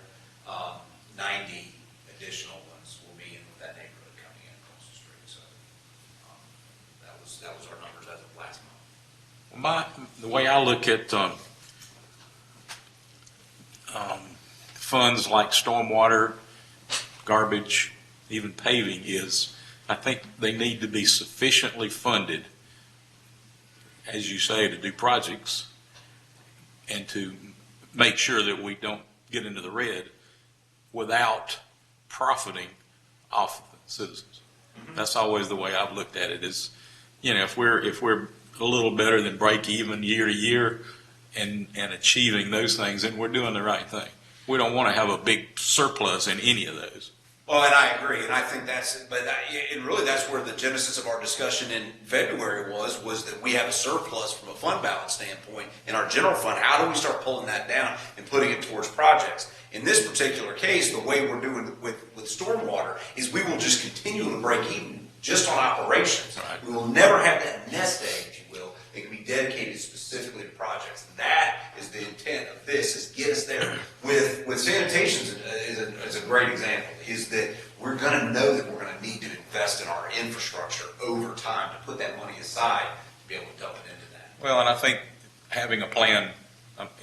90 additional ones will be in with that neighborhood coming in across the street. So that was that was our numbers as of last month. The way I look at funds like stormwater, garbage, even paving is, I think they need to be sufficiently funded, as you say, to do projects and to make sure that we don't get into the red without profiting off of the citizens. That's always the way I've looked at it is, if we're a little better than break even year to year and achieving those things, then we're doing the right thing. We don't want to have a big surplus in any of those. Well, and I agree, and I think really that's where the genesis of our discussion in February was that we have a surplus from a fund balance standpoint in our general fund. How do we start pulling that down and putting it towards projects? In this particular case, the way we're doing with stormwater is we will just continue to break even just on operations. Right. We will never have that nest egg, if you will, that can be dedicated specifically to projects. That is the intent of this, is get us there. With sanitation is a great example, is that we're going to know that we're going to need to invest in our infrastructure over time to put that money aside to be able to dump it into that. Well, and I think having a plan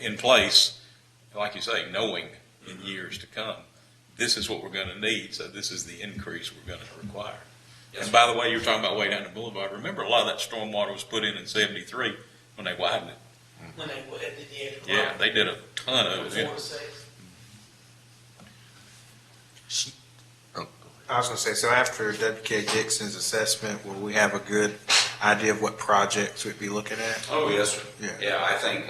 in place, like you say, knowing in years to come, this is what we're going to need, so this is the increase we're going to require. Yes. And by the way, you were talking about way down the boulevard. Remember, a lot of that stormwater was put in 73 when they widened it. When they did the extra. Yeah, they did a ton of it. 4 to 6. I was going to say, so after W.K. Dixon's assessment, will we have a good idea of what projects we'd be looking at? Oh, yes, sir. Yeah. Yeah, I think.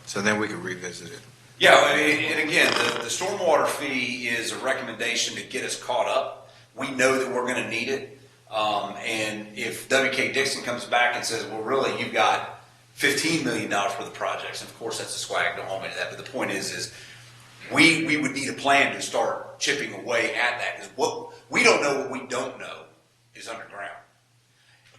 So then we can revisit it. Yeah, and again, the stormwater fee is a recommendation to get us caught up. We know that we're going to need it. And if W.K. Dixon comes back and says, well, really, you've got $15 million for the projects, and of course, that's a swag, don't hold me to that, but the point is we would need a plan to start chipping away at that, because what we don't know, what we don't know is underground.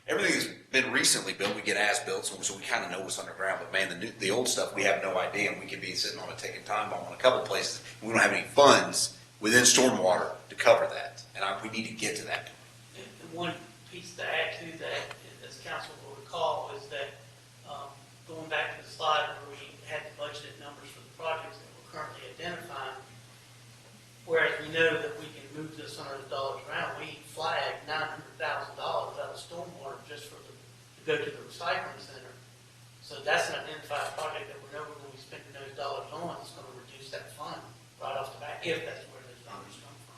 Everything that's been recently built, we get as-built, so we kind of know what's underground, but man, the old stuff, we have no idea, and we could be sitting on a ticking time bomb on a couple places, and we don't have any funds within stormwater to cover that, and we need to get to that point. And one piece to add to that, as council will recall, is that going back to the slide where we had the budgeted numbers for the projects that we're currently identifying, whereas we know that we can move this $100 around, we flagged $900,000 out of stormwater just to go to the recycling center. So that's an identified project that we know we're going to be spending those dollars on. It's going to reduce that fund right off the bat, if that's where those numbers come from.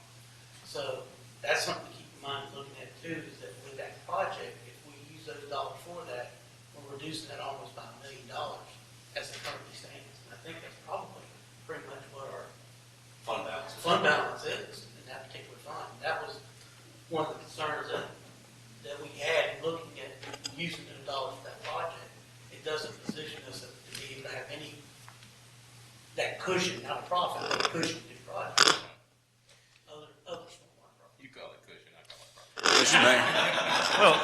So that's something to keep in mind looking at too, is that with that project, if we use those dollars for that, we're reducing it almost by $1 million as it currently stands. And I think that's probably pretty much what our fund balance is in that particular fund. That was one of the concerns that we had looking at using those dollars for that project. It doesn't position us to be able to have that cushion, not a profit, but a cushion to do projects. Other stormwater projects. You call it cushion, I call it profit. Well,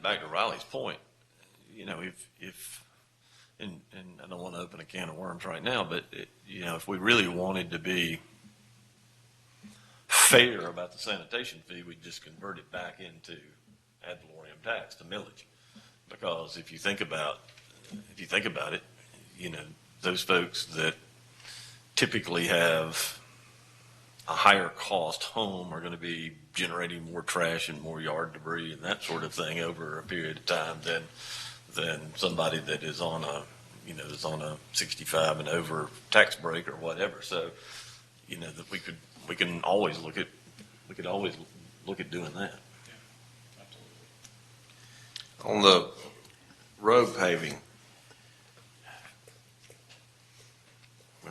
back to Riley's point, if and I don't want to open a can of worms right now, but if we really wanted to be fair about the sanitation fee, we'd just convert it back into ad valorem tax, to millage. Because if you think about it, those folks that typically have a higher cost home are going to be generating more trash and more yard debris and that sort of thing over a period of time than somebody that is on a 65 and over tax break or whatever. So, that we can always look at doing that. On the road paving,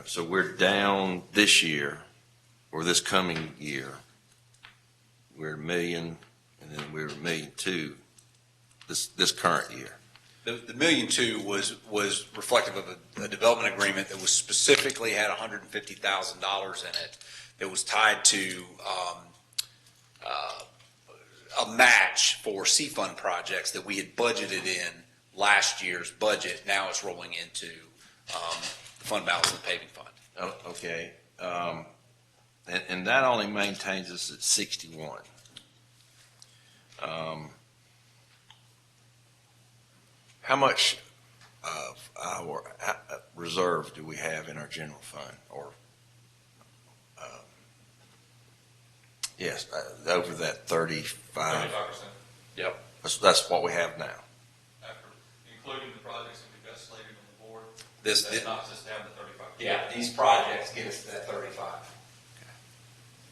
so we're down this year, or this coming year, we're $1 million, and then we're $1.2 million this current year. The $1.2 million was reflective of a development agreement that was specifically had $150,000 in it, that was tied to a match for C-Fund projects that we had budgeted in last year's budget. Now it's rolling into the fund balance of the paving fund. Okay. And that only maintains us at 61. How much of our reserve do we have in our general fund, or, yes, over that 35? 35%. Yep. That's what we have now. After including the projects that we've got slated on the board, This, that knocks us down to 35%. yeah, these projects get us to that 35.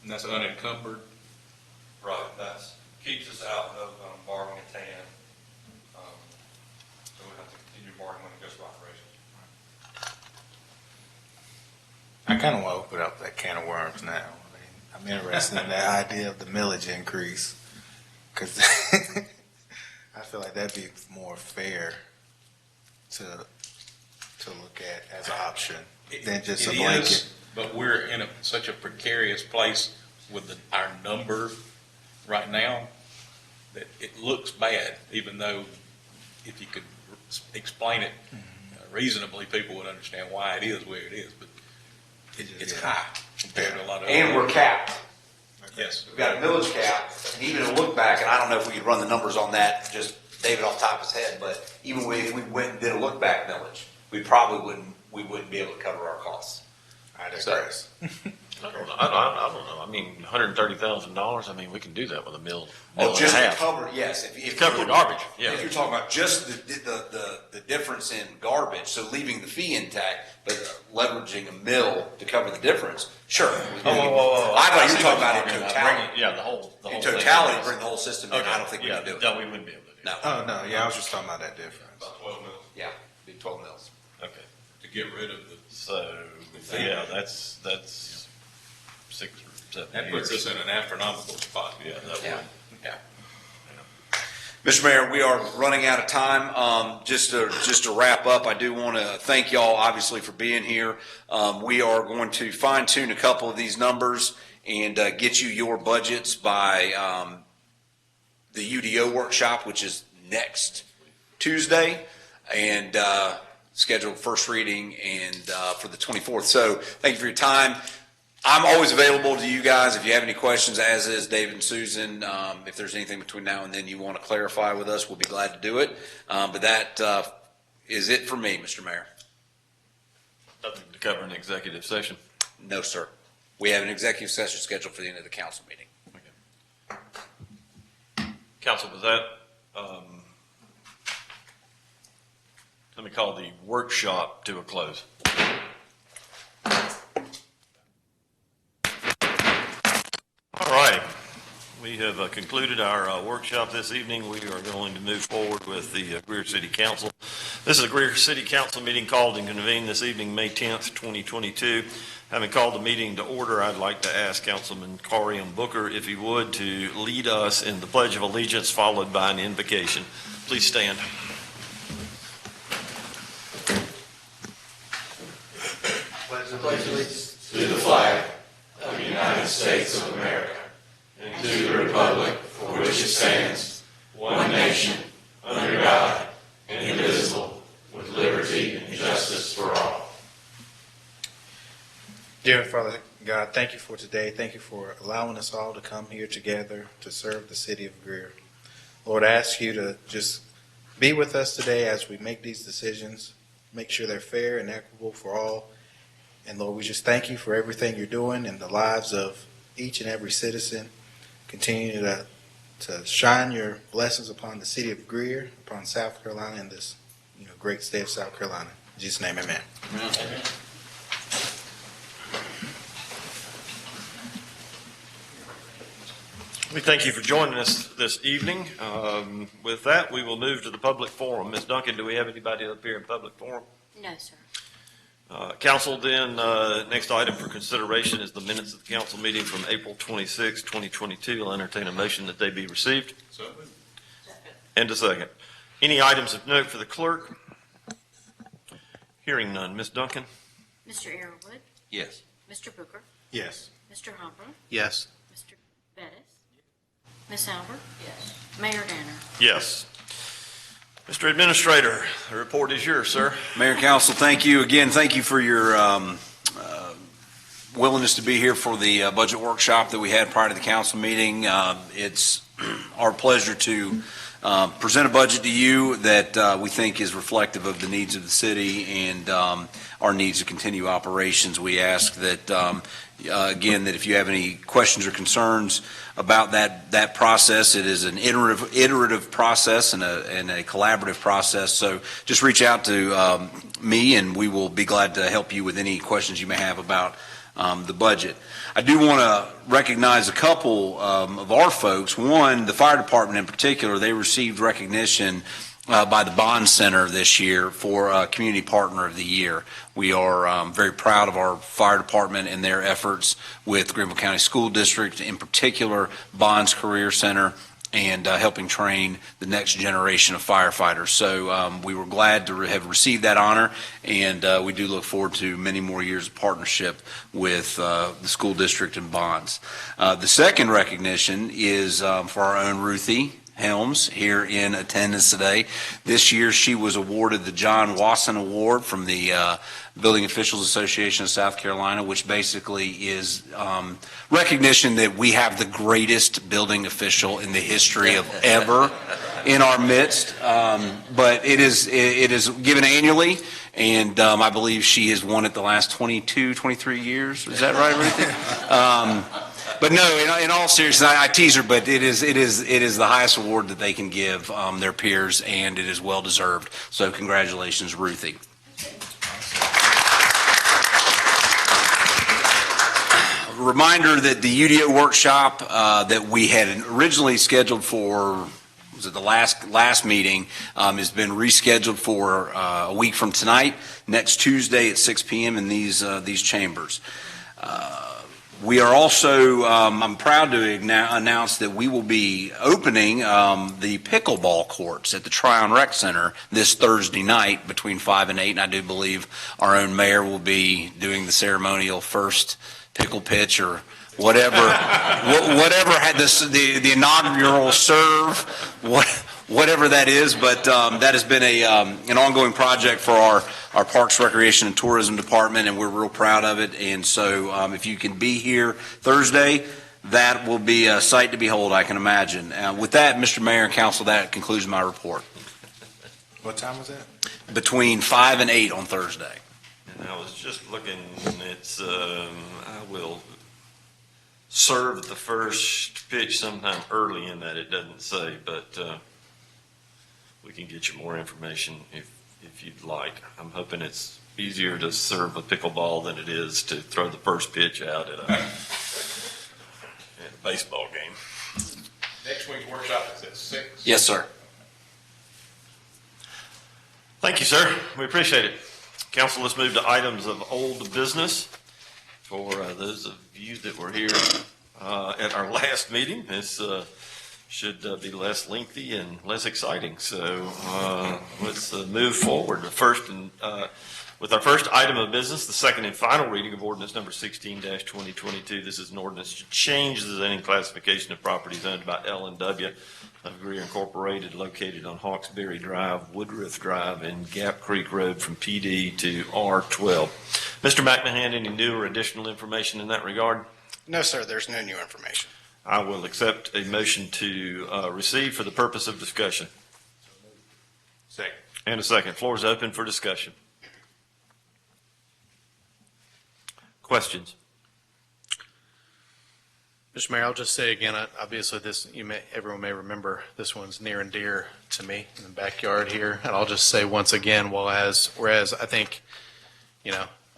And that's unencumbered. Right, that's, keeps us out of borrowing a TAN. So we have to continue borrowing when it goes to operations. I kind of want to open up that can of worms now. I mean, I'm interested in that idea of the millage increase, because I feel like that'd be more fair to look at as an option than just a It blanket. is, but we're in such a precarious place with our number right now that it looks bad, even though if you could explain it reasonably, people would understand why it is where it is, but it's high compared to a lot of And other. we're capped. Yes. We've got a millage cap, and even a look back, and I don't know if we could run the numbers on that, just David off the top of his head, but even if we went and did a look back millage, we probably wouldn't be able to cover our costs. I digress. I don't know. I mean, $130,000. I mean, we can do that with a mill Oh, and just a to half. cover, yes. If Cover the garbage, yeah. If you're talking about just the difference in garbage, so leaving the fee intact, but leveraging a mill to cover the difference, sure. I thought you were talking about in totality. Yeah, the whole In thing. totality, bring the whole system in. Okay. I don't think we Yeah, can do it. No, we wouldn't be able to do No. it. Oh, no, yeah, I was just talking about that difference. About 12 mils. Yeah, be 12 mils. Okay. To get rid of the, So, yeah, that's 6 or 7 that years. puts us in an astronomical spot. Yeah, that Yeah. would. Yeah. Mr. Mayor, we are running out of time. Just to wrap up, I do want to thank y'all, obviously, for being here. We are going to fine tune a couple of these numbers and get you your budgets by the UDO workshop, which is next Tuesday, and scheduled first reading and for the 24th. So thank you for your time. I'm always available to you guys if you have any questions, as is David and Susan. If there's anything between now and then you want to clarify with us, we'll be glad to do it. But that is it for me, Mr. Mayor. Nothing to cover in executive session. No, sir. We have an executive session scheduled for the end of the council meeting. Council, was that, let me call the workshop to a close. All right. We have concluded our workshop this evening. We are going to move forward with the Greer City Council. This is a Greer City Council meeting called and convened this evening, May 10th, 2022. Having called the meeting to order, I'd like to ask Councilman Corium Booker, if he would, to lead us in the Pledge of Allegiance, followed by an invocation. Please stand. Pledge allegiance to the flag of the United States of America and to the republic for which it stands, one nation, under God, indivisible, with liberty and justice for all. Dear Father God, thank you for today. Thank you for allowing us all to come here together to serve the city of Greer. Lord, I ask you to just be with us today as we make these decisions, make sure they're fair and equitable for all. And Lord, we just thank you for everything you're doing in the lives of each and every citizen. Continue to shine your blessings upon the city of Greer, upon South Carolina, and this great state of South Carolina. In Jesus' name, amen. Amen. We thank you for joining us this evening. With that, we will move to the public forum. Ms. Duncan, do we have anybody up here in public forum? No, sir. Council, then, next item for consideration is the minutes of the council meeting from April 26, 2022. I'll entertain a motion that they be received. So, And a second. Any items of note for the clerk? Hearing none. Ms. Duncan? Mr. Arrowood, Yes. Mr. Booker, Yes. Mr. Humper, Yes. Mr. Bettis, Ms. Albert. Yes. Mayor Danner. Yes. Mr. Administrator, the report is yours, sir. Mayor and Council, thank you. Again, thank you for your willingness to be here for the budget workshop that we had prior to the council meeting. It's our pleasure to present a budget to you that we think is reflective of the needs of the city and our needs to continue operations. We ask that, again, that if you have any questions or concerns about that process, it is an iterative process and a collaborative process. So just reach out to me, and we will be glad to help you with any questions you may have about the budget. I do want to recognize a couple of our folks. One, the fire department in particular, they received recognition by the Bond Center this year for Community Partner of the Year. We are very proud of our fire department and their efforts with Greenville County School District, in particular Bond's Career Center, and helping train the next generation of firefighters. So we were glad to have received that honor, and we do look forward to many more years of partnership with the school district and Bonds. The second recognition is for our own Ruthie Helms here in attendance today. This year she was awarded the John Wasson Award from the Building Officials Association of South Carolina, which basically is recognition that we have the greatest building official in the history of ever in our midst. But it is given annually, and I believe she has won it the last 22, 23 years. Is that right, Ruthie? But no, in all seriousness, I tease her, but it is the highest award that they can give their peers, and it is well deserved. So congratulations, Ruthie. A reminder that the UDO workshop that we had originally scheduled for, was it the last meeting, has been rescheduled for a week from tonight, next Tuesday at 6 p.m. in these chambers. We are also, I'm proud to announce that we will be opening the pickleball courts at the Tryon Rec Center this Thursday night between 5 and 8, and I do believe our own mayor will be doing the ceremonial first pickle pitch or whatever, whatever had the inaugural serve, whatever that is, but that has been an ongoing project for our Parks, Recreation, and Tourism Department, and we're real proud of it. And so if you can be here Thursday, that will be a sight to behold, I can imagine. With that, Mr. Mayor and Council, that concludes my report. What time was that? Between 5 and 8 on Thursday. And I was just looking, it's, I will serve the first pitch sometime early in that, it doesn't say, but we can get you more information if you'd like. I'm hoping it's easier to serve a pickleball than it is to throw the first pitch out at a baseball game. Next week's workshop is at 6. Yes, sir. Thank you, sir. We appreciate it. Council, let's move to items of old business. For those of you that were here at our last meeting, this should be less lengthy and less exciting. So let's move forward. With our first item of business, the second and final reading of ordinance number 16-2022. This is an ordinance to change the zoning classification of properties owned by L&W of Greer Incorporated, located on Hawkesbury Drive, Woodruff Drive, and Gap Creek Road from PD to R12. Mr. McMahon, any new or additional information in that regard? No, sir, there's no new information. I will accept a motion to receive for the purpose of discussion. Second. And a second. Floor is open for discussion. Questions? Mr. Mayor, I'll just say again, obviously everyone may remember this one's near and dear to me in the backyard here. And I'll just say once again, whereas I think,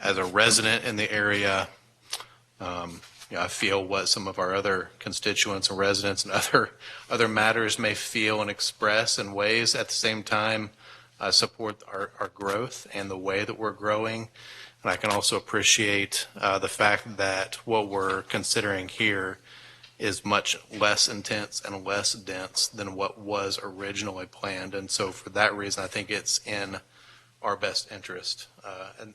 as a resident in the area, I feel what some of our other constituents and residents and other matters may feel and express in ways. At the same time, I support our growth and the way that we're growing. And I can also appreciate the fact that what we're considering here is much less intense and less dense than what was originally planned. And so for that reason, I think it's in our best interest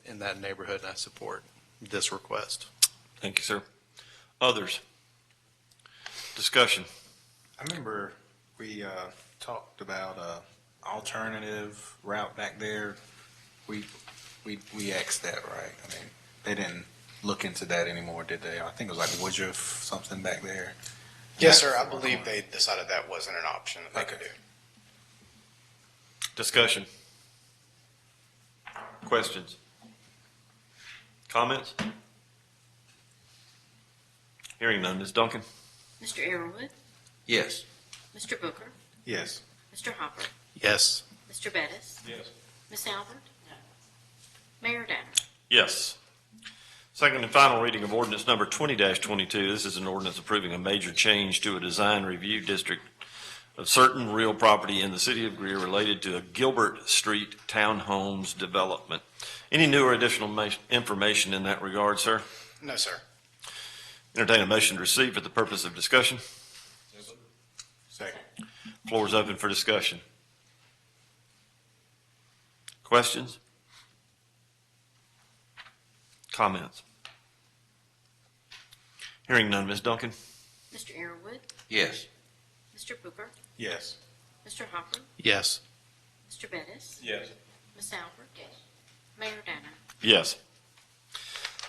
in that neighborhood, and I support this request. Thank you, sir. Others? Discussion. I remember we talked about alternative route back there. We axed that, right? I mean, they didn't look into that anymore, did they? I think it was like Woodruff something back there. Yes, sir. I believe they decided that wasn't an option that they could do. Discussion. Questions? Comments? Hearing none. Ms. Duncan? Mr. Arrowood, Yes. Mr. Booker, Yes. Mr. Hopper, Yes. Mr. Bettis, Yes. Ms. Albert, Mayor Danner. Yes. Second and final reading of ordinance number 20-22. This is an ordinance approving a major change to a design review district of certain real property in the city of Greer related to a Gilbert Street townhomes development. Any new or additional information in that regard, sir? No, sir. Entertain a motion to receive for the purpose of discussion. Second. Floor is open for discussion. Questions? Comments? Hearing none. Ms. Duncan? Mr. Arrowood, Yes. Mr. Booker, Yes. Mr. Hopper, Yes. Mr. Bettis, Yes. Ms. Albert, Mayor Danner. Yes.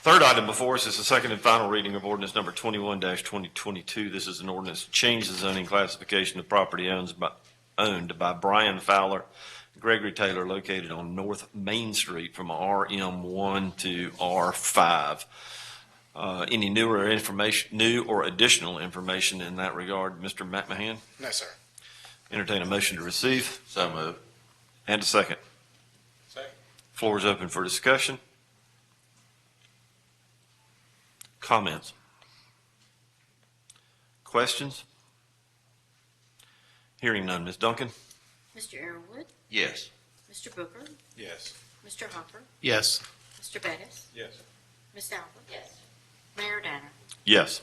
Third item before us is the second and final reading of ordinance number 21-2022. This is an ordinance to change the zoning classification of property owned by Brian Fowler, Gregory Taylor, located on North Main Street from RM1 to R5. Any new or additional information in that regard, Mr. McMahon? No, sir. Entertain a motion to receive So moved. and a second. Second. Floor is open for discussion. Comments? Questions? Hearing none. Ms. Duncan? Mr. Arrowood, Yes. Mr. Booker, Yes. Mr. Hopper, Yes. Mr. Bettis, Yes. Ms. Albert, Mayor Danner. Yes.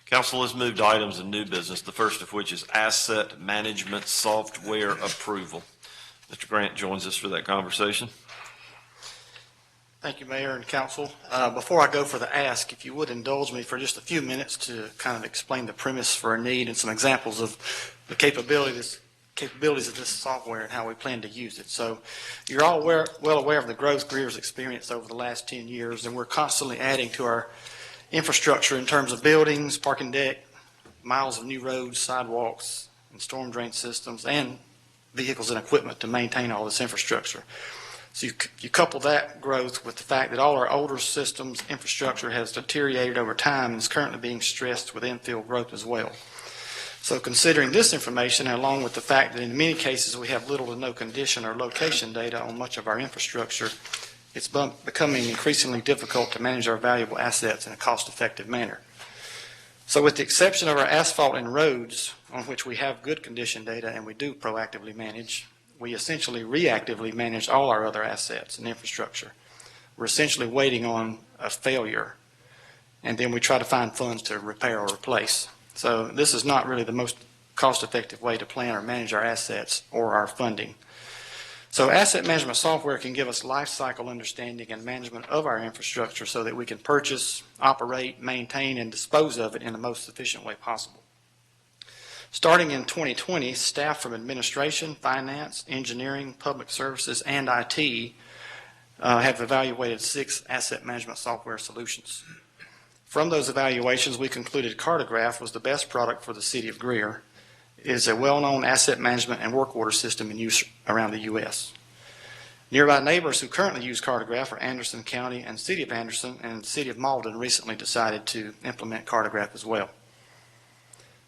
Council has moved items in new business, the first of which is asset management software approval. Mr. Grant joins us for that conversation. Thank you, Mayor and Council. Before I go for the ask, if you would indulge me for just a few minutes to kind of explain the premise for a need and some examples of the capabilities of this software and how we plan to use it. So you're all well aware of the growth Greer's experienced over the last 10 years, and we're constantly adding to our infrastructure in terms of buildings, parking deck, miles of new roads, sidewalks, and storm drain systems, and vehicles and equipment to maintain all this infrastructure. So you couple that growth with the fact that all our older systems infrastructure has deteriorated over time and is currently being stressed with infill growth as well. So considering this information, along with the fact that in many cases we have little to no condition or location data on much of our infrastructure, it's becoming increasingly difficult to manage our valuable assets in a cost-effective manner. So with the exception of our asphalt and roads, on which we have good condition data and we do proactively manage, we essentially reactively manage all our other assets and infrastructure. We're essentially waiting on a failure, and then we try to find funds to repair or replace. So this is not really the most cost-effective way to plan or manage our assets or our funding. So asset management software can give us life cycle understanding and management of our infrastructure so that we can purchase, operate, maintain, and dispose of it in the most efficient way possible. Starting in 2020, staff from administration, finance, engineering, public services, and IT have evaluated 6 asset management software solutions. From those evaluations, we concluded Cartograph was the best product for the city of Greer. It is a well-known asset management and work order system in use around the U.S. Nearby neighbors who currently use Cartograph are Anderson County and City of Anderson, and the City of Malden recently decided to implement Cartograph as well.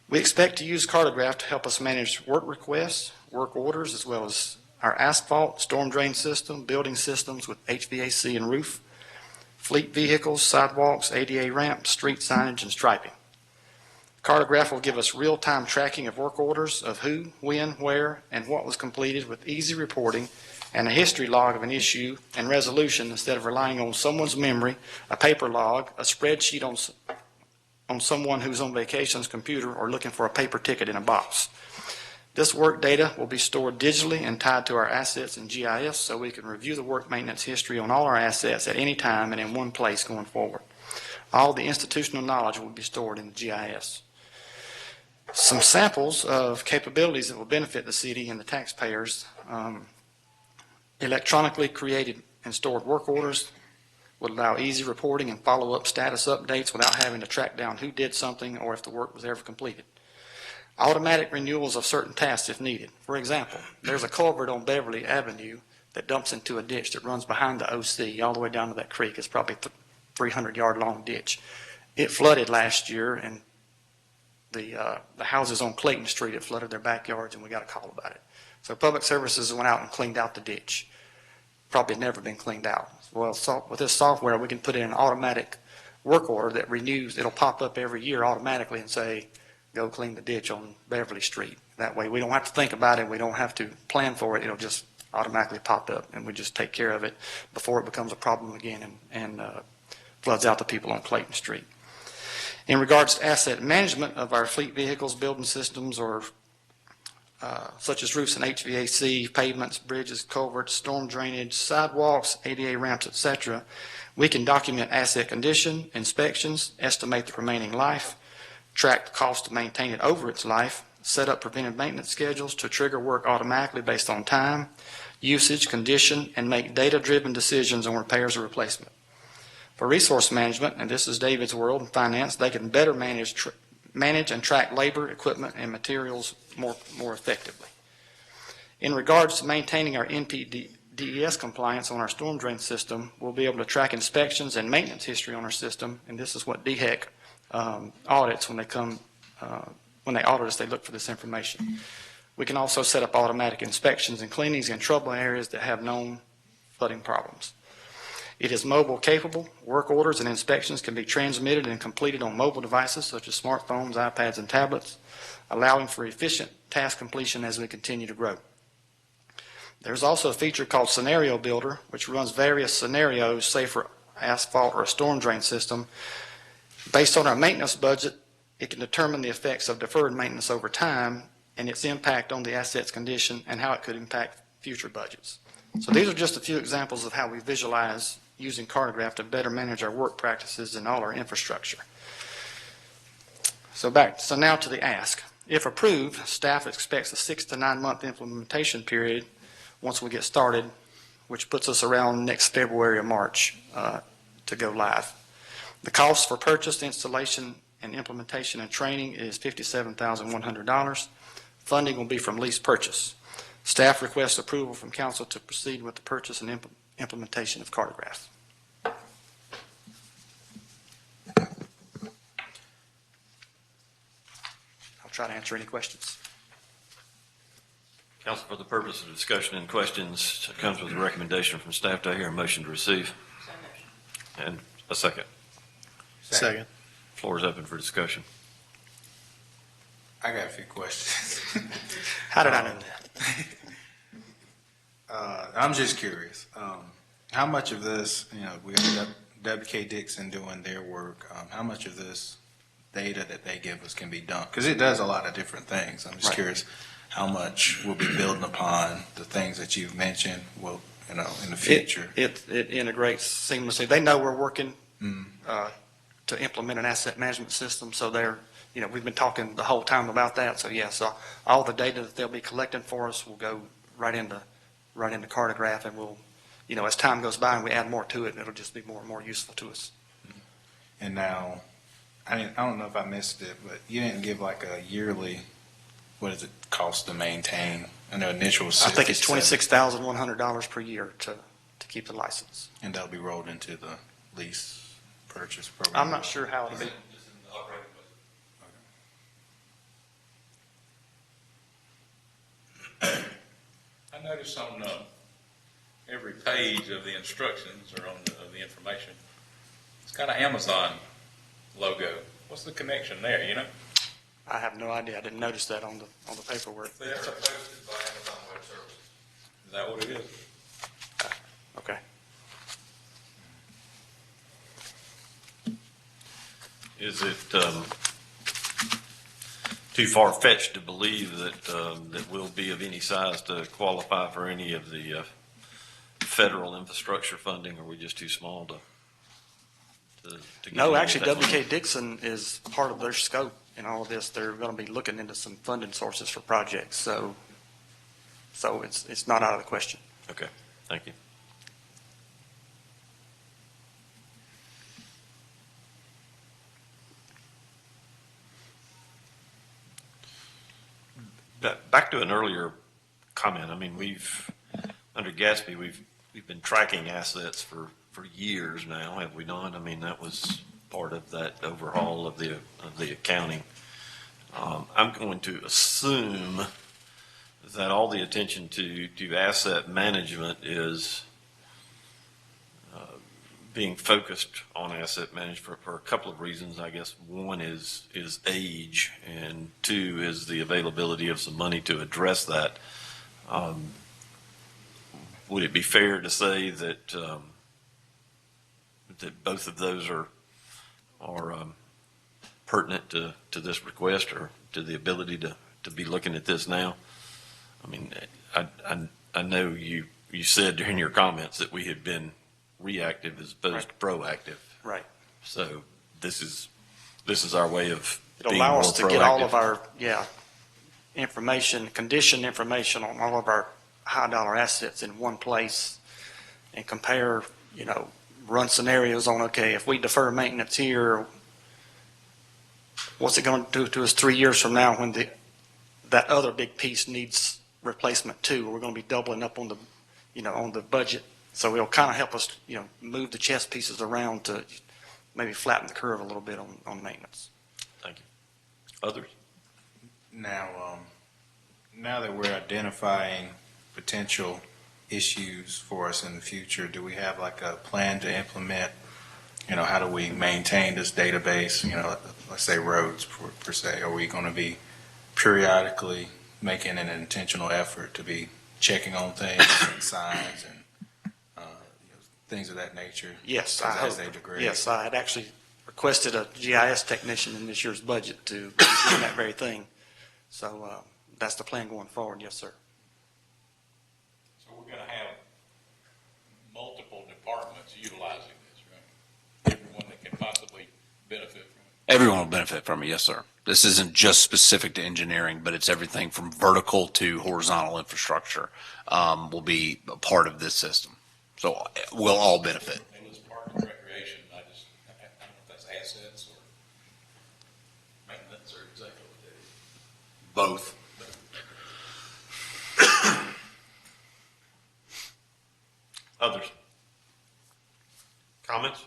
We expect to use Cartograph to help us manage work requests, work orders, as well as our asphalt, storm drain system, building systems with HVAC and roof, fleet vehicles, sidewalks, ADA ramps, street signage, and striping. Cartograph will give us real-time tracking of work orders of who, when, where, and what was completed with easy reporting and a history log of an issue and resolution instead of relying on someone's memory, a paper log, a spreadsheet on someone who's on vacation's computer or looking for a paper ticket in a box. This work data will be stored digitally and tied to our assets in GIS so we can review the work maintenance history on all our assets at any time and in one place going forward. All the institutional knowledge will be stored in the GIS. Some samples of capabilities that will benefit the city and the taxpayers. Electronically created and stored work orders would allow easy reporting and follow-up status updates without having to track down who did something or if the work was ever completed. Automatic renewals of certain tasks if needed. For example, there's a culvert on Beverly Avenue that dumps into a ditch that runs behind the OC all the way down to that creek. It's probably a 300-yard long ditch. It flooded last year, and the houses on Clayton Street, it flooded their backyards, and we got a call about it. So Public Services went out and cleaned out the ditch. Probably never been cleaned out. Well, with this software, we can put in an automatic work order that renews. It'll pop up every year automatically and say, go clean the ditch on Beverly Street. That way, we don't have to think about it. We don't have to plan for it. It'll just automatically pop up, and we just take care of it before it becomes a problem again and floods out the people on Clayton Street. In regards to asset management of our fleet vehicles, building systems, or such as roofs and HVAC, pavements, bridges, culverts, storm drainage, sidewalks, ADA ramps, etc., we can document asset condition, inspections, estimate the remaining life, track the cost to maintain it over its life, set up preventive maintenance schedules to trigger work automatically based on time, usage, condition, and make data-driven decisions on repairs or replacement. For resource management, and this is David's world in finance, they can better manage and track labor, equipment, and materials more effectively. In regards to maintaining our NPDES compliance on our storm drain system, we'll be able to track inspections and maintenance history on our system, and this is what DHEC audits when they come, when they audit us, they look for this information. We can also set up automatic inspections and cleanings in trouble areas that have known flooding problems. It is mobile capable. Work orders and inspections can be transmitted and completed on mobile devices such as smartphones, iPads, and tablets, allowing for efficient task completion as we continue to grow. There's also a feature called Scenario Builder, which runs various scenarios, say for asphalt or a storm drain system. Based on our maintenance budget, it can determine the effects of deferred maintenance over time and its impact on the asset's condition and how it could impact future budgets. So these are just a few examples of how we visualize using Cartograph to better manage our work practices and all our infrastructure. So now to the ask. If approved, staff expects a 6 to 9 month implementation period once we get started, which puts us around next February or March to go live. The cost for purchase, installation, and implementation and training is $57,100. Funding will be from lease purchase. Staff requests approval from council to proceed with the purchase and implementation of Cartograph. I'll try to answer any questions. Council, for the purpose of discussion and questions, it comes with a recommendation from staff. Do I hear a motion to receive? And a second. Second. Floor is open for discussion. I got a few questions. How did I know that? I'm just curious. How much of this, we got WK Dixon doing their work. How much of this data that they give us can be dumped? Because it does a lot of different things. I'm just curious how much we'll be building upon the things that you've mentioned will, in the future. It integrates seamlessly. They know we're working to implement an asset management system, so they're, we've been talking the whole time about that. So so all the data that they'll be collecting for us will go right into Cartograph, and we'll, as time goes by and we add more to it, it'll just be more and more useful to us. And now, I don't know if I missed it, but you didn't give like a yearly, what does it cost to maintain? I know initial was I think it's $26,100 per year to keep the license. And that'll be rolled into the lease purchase program. I'm not sure how it'll be. Just in the operating budget. I noticed on every page of the instructions or of the information, it's got an Amazon logo. What's the connection there, I have no idea. I didn't notice that on the paperwork. They are posted by Amazon Web Services. Is that what it is? Okay. Is it too far-fetched to believe that we'll be of any size to qualify for any of the federal infrastructure funding? Or are we just too small to get No, any of actually, that? WK Dixon is part of their scope in all of this. They're going to be looking into some funding sources for projects, so it's not out of the question. Okay, thank you. Back to an earlier comment, I mean, under Gatsby, we've been tracking assets for years now, have we not? I mean, that was part of that overhaul of the accounting. I'm going to assume that all the attention to asset management is being focused on asset management for a couple of reasons. I guess one is age, and two is the availability of some money to address that. Would it be fair to say that that both of those are pertinent to this request, or to the ability to be looking at this now? I mean, I know you said during your comments that we had been reactive as opposed to proactive. Right. So this is our way of It'll being allow more us to get all proactive. of our, information, condition information on all of our high dollar assets in one place and compare, run scenarios on, okay, if we defer maintenance here, what's it going to do to us 3 years from now when that other big piece needs replacement too? We're going to be doubling up on the budget. So it'll kind of help us, move the chess pieces around to maybe flatten the curve a little bit on maintenance. Thank you. Others? Now that we're identifying potential issues for us in the future, do we have like a plan to implement, how do we maintain this database, let's say roads per se? Are we going to be periodically making an intentional effort to be checking on things and signs and things of that nature? Yes, as they degrade? Yes, I had actually requested a GIS technician in this year's budget to be doing that very thing. So that's the plan going forward. Yes, sir. So we're going to have multiple departments utilizing this, right? Everyone that can possibly benefit from it. Everyone will benefit from it, yes, sir. This isn't just specific to engineering, but it's everything from vertical to horizontal infrastructure will be a part of this system. So we'll all benefit. It was park and recreation. I don't know if that's assets or maintenance or exactly what that is. Both. Others? Comments?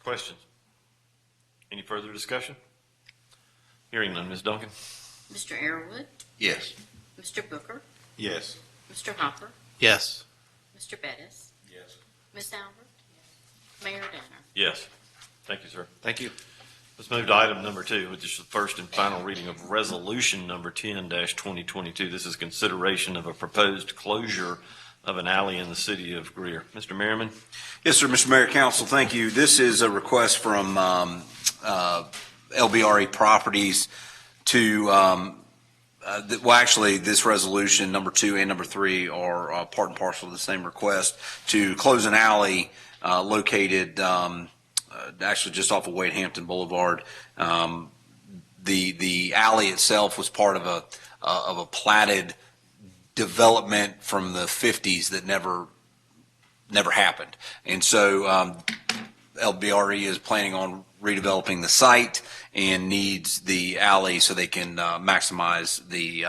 Questions? Any further discussion? Hearing none. Ms. Duncan? Mr. Arrowood, Yes. Mr. Booker, Yes. Mr. Hopper, Yes. Mr. Bettis, Yes. Ms. Albert, Mayor Danner. Yes. Thank you, sir. Thank you. Let's move to item number 2, which is the first and final reading of resolution number 10-2022. This is consideration of a proposed closure of an alley in the city of Greer. Mr. Merriman? Yes, sir, Mr. Mayor, Council, thank you. This is a request from LBRE Properties to, actually, this resolution, number 2 and number 3, are part and parcel of the same request to close an alley located actually just off of Wade Hampton Boulevard. The alley itself was part of a platted development from the 50s that never happened. And so LBRE is planning on redeveloping the site and needs the alley so they can maximize the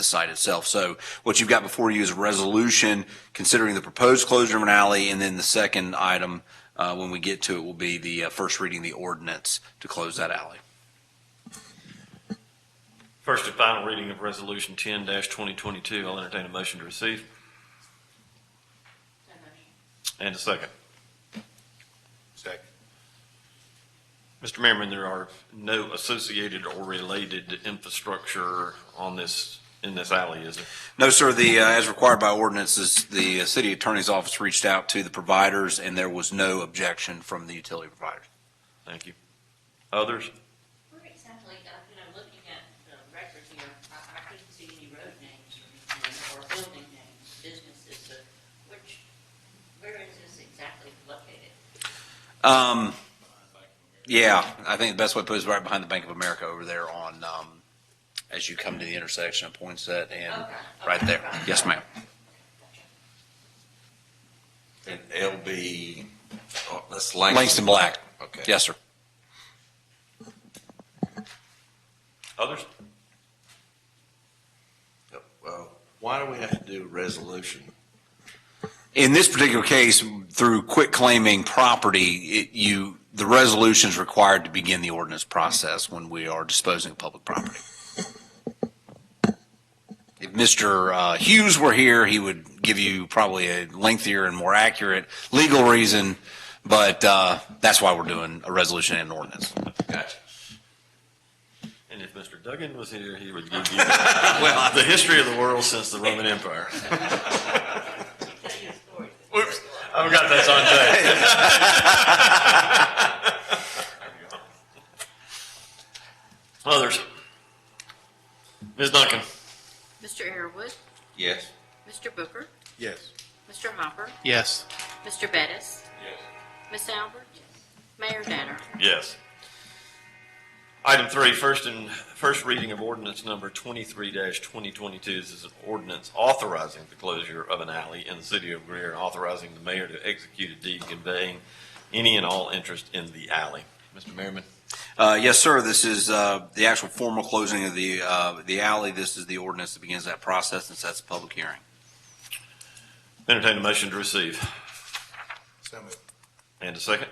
site itself. So what you've got before you is a resolution considering the proposed closure of an alley, and then the second item, when we get to it, will be the first reading the ordinance to close that alley. First and final reading of resolution 10-2022. I'll entertain a motion to receive. And a second. Second. Mr. Merriman, there are no associated or related infrastructure in this alley, is there? No, sir. As required by ordinances, the city attorney's office reached out to the providers, and there was no objection from the utility providers. Thank you. Others? Where exactly, looking at the record here, I couldn't see any road names or anything, or building names, businesses, so where is this exactly located? Yeah, I think the best way to put it is right behind the Bank of America over there on, as you come to the intersection of Poinsett and Okay. right there. Right. Yes, ma'am. And LB, that's Langston. Langston Black. Okay. Yes, sir. Others? Why do we have to do a resolution? In this particular case, through quit claiming property, the resolution is required to begin the ordinance process when we are disposing of public property. If Mr. Hughes were here, he would give you probably a lengthier and more accurate legal reason, but that's why we're doing a resolution and an ordinance. Gotcha. And if Mr. Duggan was here, he would give you the history of the world since the Roman Empire. Whoops, I've got this on tape. Others. Ms. Duncan. Mr. Airwood, Yes. Mr. Booker, Yes. Mr. Hopper, Yes. Mr. Bettis, Yes. Miss Albert, Mayor Danner. Yes. Item 3, first reading of ordinance number 23-2022. This is an ordinance authorizing the closure of an alley in the city of Greer and authorizing the mayor to execute a deed conveying any and all interest in the alley. Mr. Merriman. Yes, sir. This is the actual formal closing of the alley. This is the ordinance that begins that process and sets a public hearing. Entertain a motion to receive. So moved. And a second.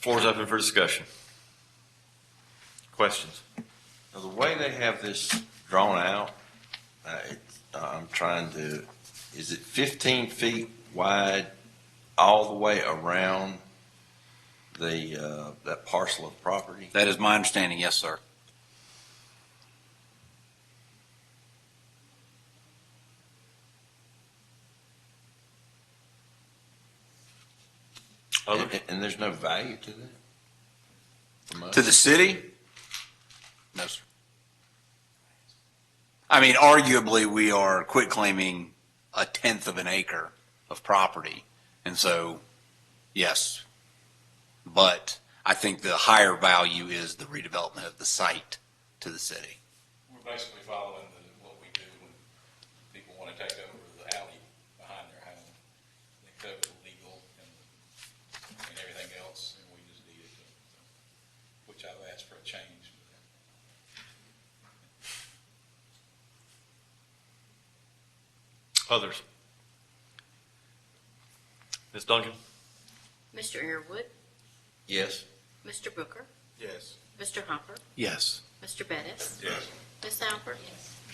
Floor is open for discussion. Questions? Now, the way they have this drawn out, I'm trying to, is it 15 feet wide all the way around that parcel of property? That is my understanding. Yes, sir. And there's no value to that? From us? To the city? No, sir. I mean, arguably, we are quit claiming 1/10 of an acre of property. And so, yes. But I think the higher value is the redevelopment of the site to the city. We're basically following what we do when people want to take over the alley behind their home. They cover the legal and everything else, and we just did it, which I've asked for a change. Others. Ms. Duncan. Mr. Airwood, Yes. Mr. Booker, Yes. Mr. Hopper, Yes. Mr. Bettis, Yes. Miss Albert,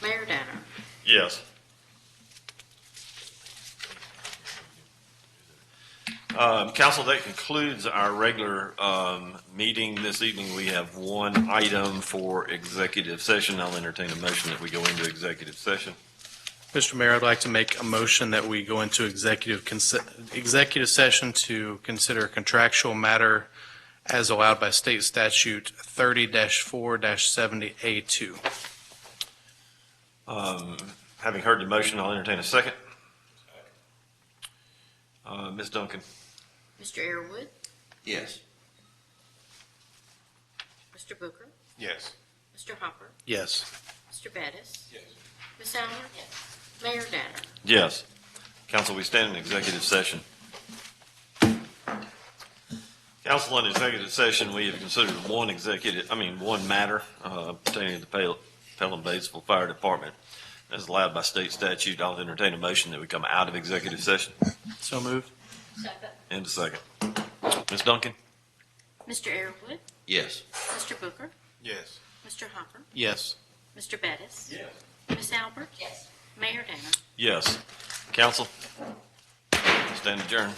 Mayor Danner. Yes. Council, that concludes our regular meeting this evening. We have one item for executive session. I'll entertain a motion that we go into executive session. Mr. Mayor, I'd like to make a motion that we go into executive session to consider a contractual matter as allowed by state statute 30-4-70A2. Having heard the motion, I'll entertain a second. Ms. Duncan. Mr. Airwood, Yes. Mr. Booker, Yes. Mr. Hopper, Yes. Mr. Bettis, Yes. Miss Albert, Mayor Danner. Yes. Council, we stand in executive session. Council, in executive session, we have considered one matter pertaining to the Pelham-Batesville Fire Department. As allowed by state statute, I'll entertain a motion that we come out of executive session. So moved. Second. And a second. Ms. Duncan? Mr. Airwood, Yes. Mr. Booker, Yes. Mr. Hopper, Yes. Mr. Bettis, Yes. Miss Albert, Mayor Danner. Yes. Council? Stand adjourned.